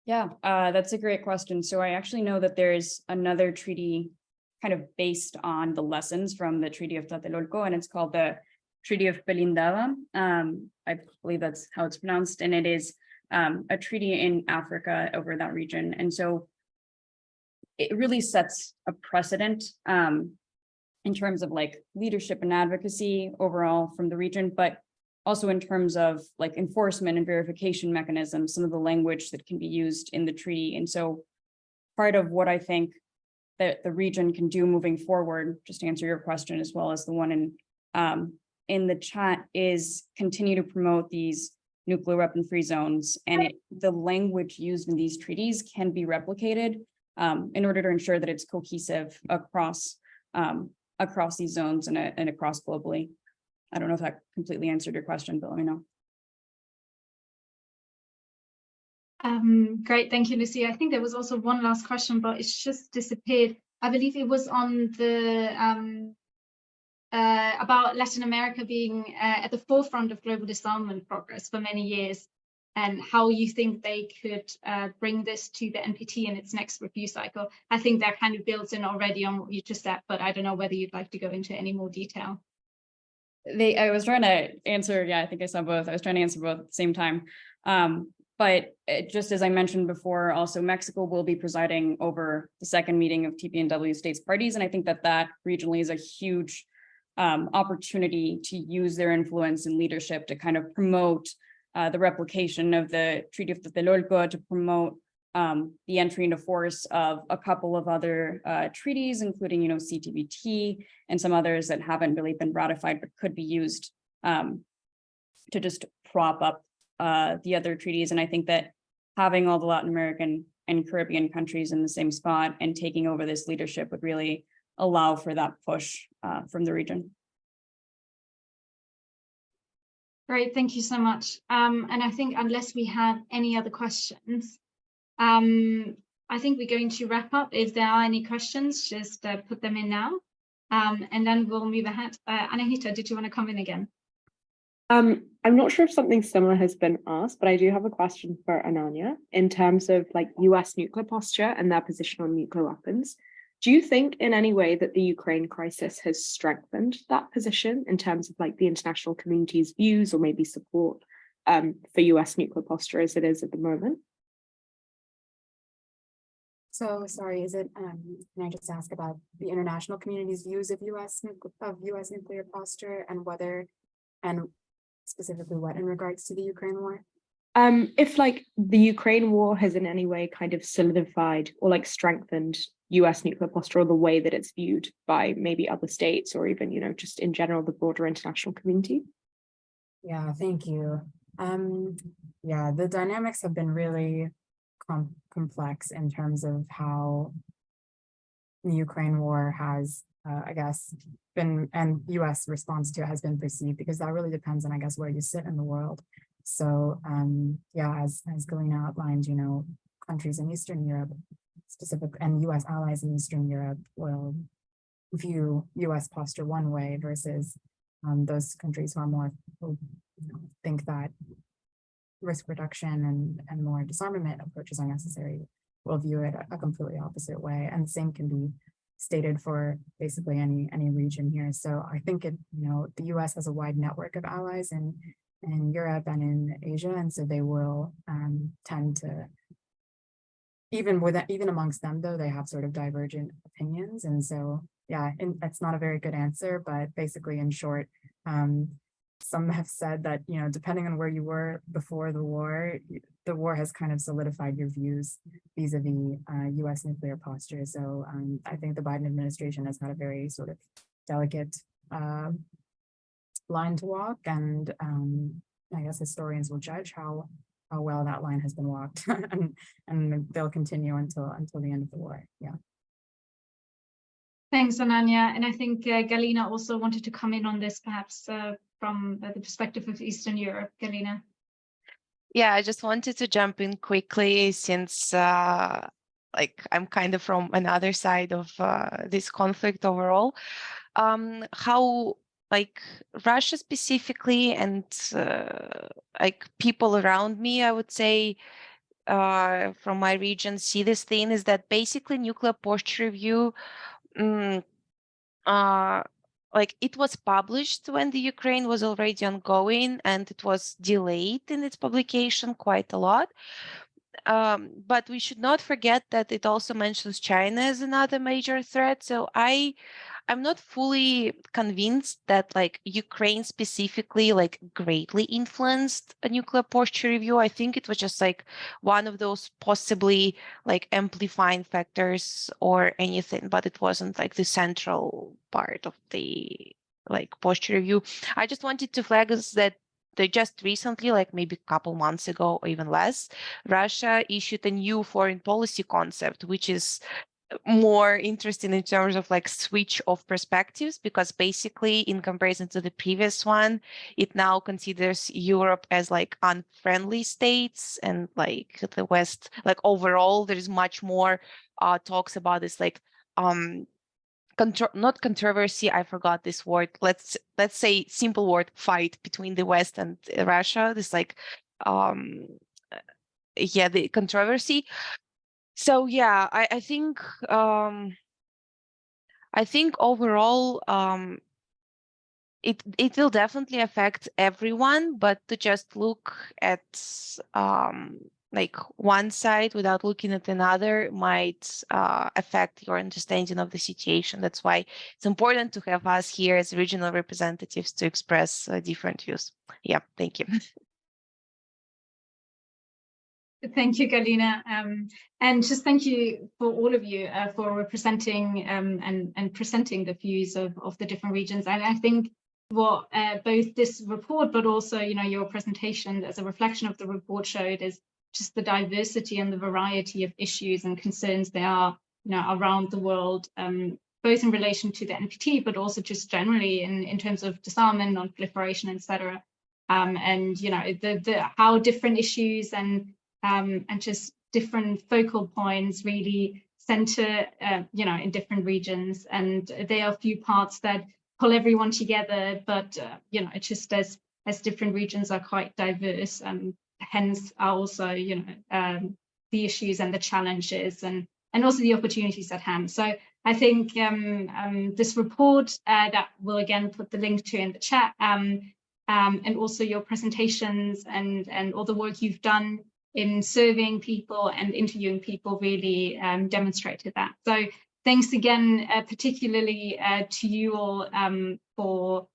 Yeah, that's a great question. So I actually know that there's another treaty kind of based on the lessons from the Treaty of Tlatelolco, and it's called the Treaty of Pelindaba. I believe that's how it's pronounced, and it is a treaty in Africa over that region. And so it really sets a precedent in terms of like leadership and advocacy overall from the region, but also in terms of like enforcement and verification mechanisms, some of the language that can be used in the treaty. And so part of what I think that the region can do moving forward, just to answer your question as well as the one in the chat, is continue to promote these nuclear weapon-free zones. And the language used in these treaties can be replicated in order to ensure that it's cohesive across these zones and across globally. I don't know if that completely answered your question, but let me know. Great, thank you, Lucy. I think there was also one last question, but it's just disappeared. I believe it was on the about Latin America being at the forefront of global disarmament progress for many years, and how you think they could bring this to the NPT in its next review cycle. I think that kind of builds in already on what you just said, but I don't know whether you'd like to go into any more detail. I was trying to answer, yeah, I think I saw both. I was trying to answer both at the same time. But just as I mentioned before, also Mexico will be presiding over the second meeting of TPNW states parties. And I think that regionally is a huge opportunity to use their influence and leadership to kind of promote the replication of the Treaty of Tlatelolco, to promote the entry into force of a couple of other treaties, including, CTBT and some others that haven't really been ratified, but could be used to just prop up the other treaties. And I think that having all the Latin American and Caribbean countries in the same spot and taking over this leadership would really allow for that push from the region. Great, thank you so much. And I think unless we have any other questions, I think we're going to wrap up. If there are any questions, just put them in now, and then we'll move ahead. Anahita, did you want to come in again? I'm not sure if something similar has been asked, but I do have a question for Ananya in terms of like US nuclear posture and their position on nuclear weapons. Do you think in any way that the Ukraine crisis has strengthened that position in terms of like the international community's views or maybe support for US nuclear posture as it is at the moment? So sorry, is it, can I just ask about the international community's views of US nuclear posture and whether, and specifically what in regards to the Ukraine war? If like the Ukraine war has in any way kind of solidified or like strengthened US nuclear posture or the way that it's viewed by maybe other states or even, just in general, the broader international community? Yeah, thank you. Yeah, the dynamics have been really complex in terms of how the Ukraine war has, I guess, been, and US response to it has been perceived, because that really depends on, I guess, where you sit in the world. So yeah, as Galina outlined, countries in Eastern Europe, specific and US allies in Eastern Europe will view US posture one way versus those countries who are more, who think that risk reduction and more disarmament approaches are necessary will view it a completely opposite way. And the same can be stated for basically any region here. So I think the US has a wide network of allies in Europe and in Asia, and so they will tend to, even amongst them though, they have sort of divergent opinions. And so yeah, that's not a very good answer, but basically in short, some have said that, depending on where you were before the war has kind of solidified your views vis-a-vis US nuclear posture. So I think the Biden administration has had a very sort of delicate line to walk, and I guess historians will judge how well that line has been walked, and they'll continue until the end of the war. Yeah. Thanks, Ananya. And I think Galina also wanted to come in on this, perhaps from the perspective of Eastern Europe. Galina. Yeah, I just wanted to jump in quickly since I'm kind of from another side of this conflict overall. How Russia specifically and people around me, I would say, from my region see this thing is that basically nuclear posture review, like it was published when the Ukraine was already ongoing, and it was delayed in its publication quite a lot. But we should not forget that it also mentions China as another major threat. So I'm not fully convinced that like Ukraine specifically like greatly influenced a nuclear posture review. I think it was just like one of those possibly like amplifying factors or anything, but it wasn't like the central part of the like posture review. I just wanted to flag us that they just recently, like maybe a couple months ago or even less, Russia issued a new foreign policy concept, which is more interesting in terms of like switch of perspectives, because basically in comparison to the previous one, it now considers Europe as like unfriendly states, and like the West, like overall there is much more talks about this like not controversy, I forgot this word, let's say simple word, fight between the West and Russia, this like yeah, the controversy. So yeah, I think overall it will definitely affect everyone, but to just look at like one side without looking at another might affect your understanding of the situation. That's why it's important to have us here as regional representatives to express different views. Yeah, thank you. Thank you, Galina. And just thank you for all of you for representing and presenting the views of the different regions. And I think what both this report, but also, you know, your presentation as a reflection of the report showed is just the diversity and the variety of issues and concerns there are, you know, around the world, both in relation to the NPT, but also just generally in terms of disarmament, non-proliferation, etc. And, you know, how different issues and just different focal points really center, you know, in different regions. And there are a few parts that pull everyone together, but, you know, it's just as different regions are quite diverse, hence are also, you know, the issues and the challenges and also the opportunities at hand. So I think this report that we'll again put the link to in the chat, and also your presentations and all the work you've done in surveying people and interviewing people really demonstrated that. So thanks again, particularly to you all for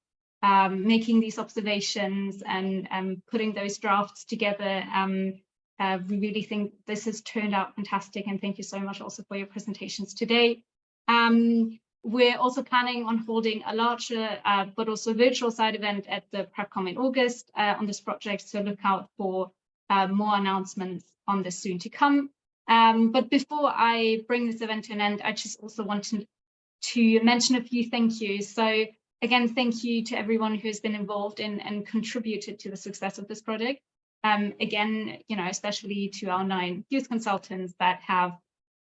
making these observations and putting those drafts together. We really think this has turned out fantastic, and thank you so much also for your presentations today. We're also planning on holding a larger but also virtual side event at the PrepCon in August on this project, so look out for more announcements on this soon to come. But before I bring this event to an end, I just also wanted to mention a few thank yous. So again, thank you to everyone who has been involved in and contributed to the success of this project. Again, you know, especially to our 9 youth consultants that have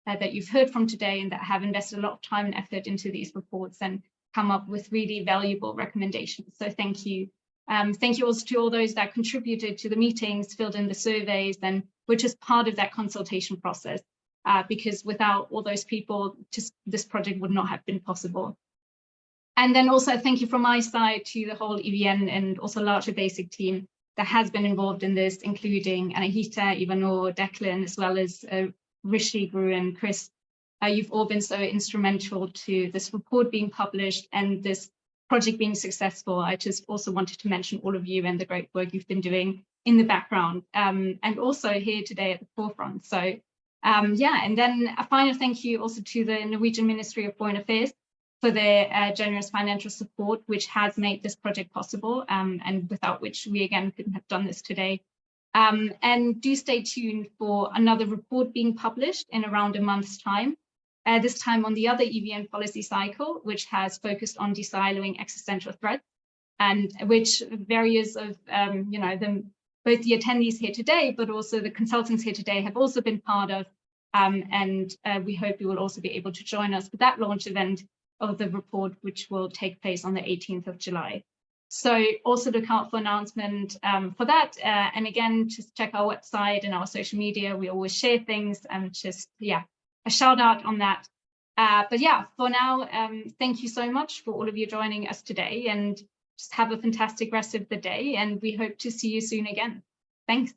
that you've heard from today and that have invested a lot of time and effort into these reports and come up with really valuable recommendations. So thank you. Thank you also to all those that contributed to the meetings, filled in the surveys, and were just part of that consultation process, because without all those people, just this project would not have been possible. And then also thank you from my side to the whole EVN and also larger BASIC team that has been involved in this, including Anahita, Ivanor, Declan, as well as Rishi, Guru, and Chris. You've all been so instrumental to this report being published and this project being successful. I just also wanted to mention all of you and the great work you've been doing in the background, and also here today at the forefront. So yeah, and then a final thank you also to the Norwegian Ministry of Foreign Affairs for their generous financial support, which has made this project possible, and without which we again couldn't have done this today. And do stay tuned for another report being published in around a month's time. This time on the other EVN policy cycle, which has focused on de-siloing existential threats, and which various of, you know, both the attendees here today, but also the consultants here today have also been part of, and we hope you will also be able to join us for that launch event of the report, which will take place on the 18th of July. So also look out for announcement for that. And again, just check our website and our social media. We always share things, and just, yeah, a shout out on that. But yeah, for now, thank you so much for all of you joining us today, and just have a fantastic rest of the day. And we hope to see you soon again. Thanks.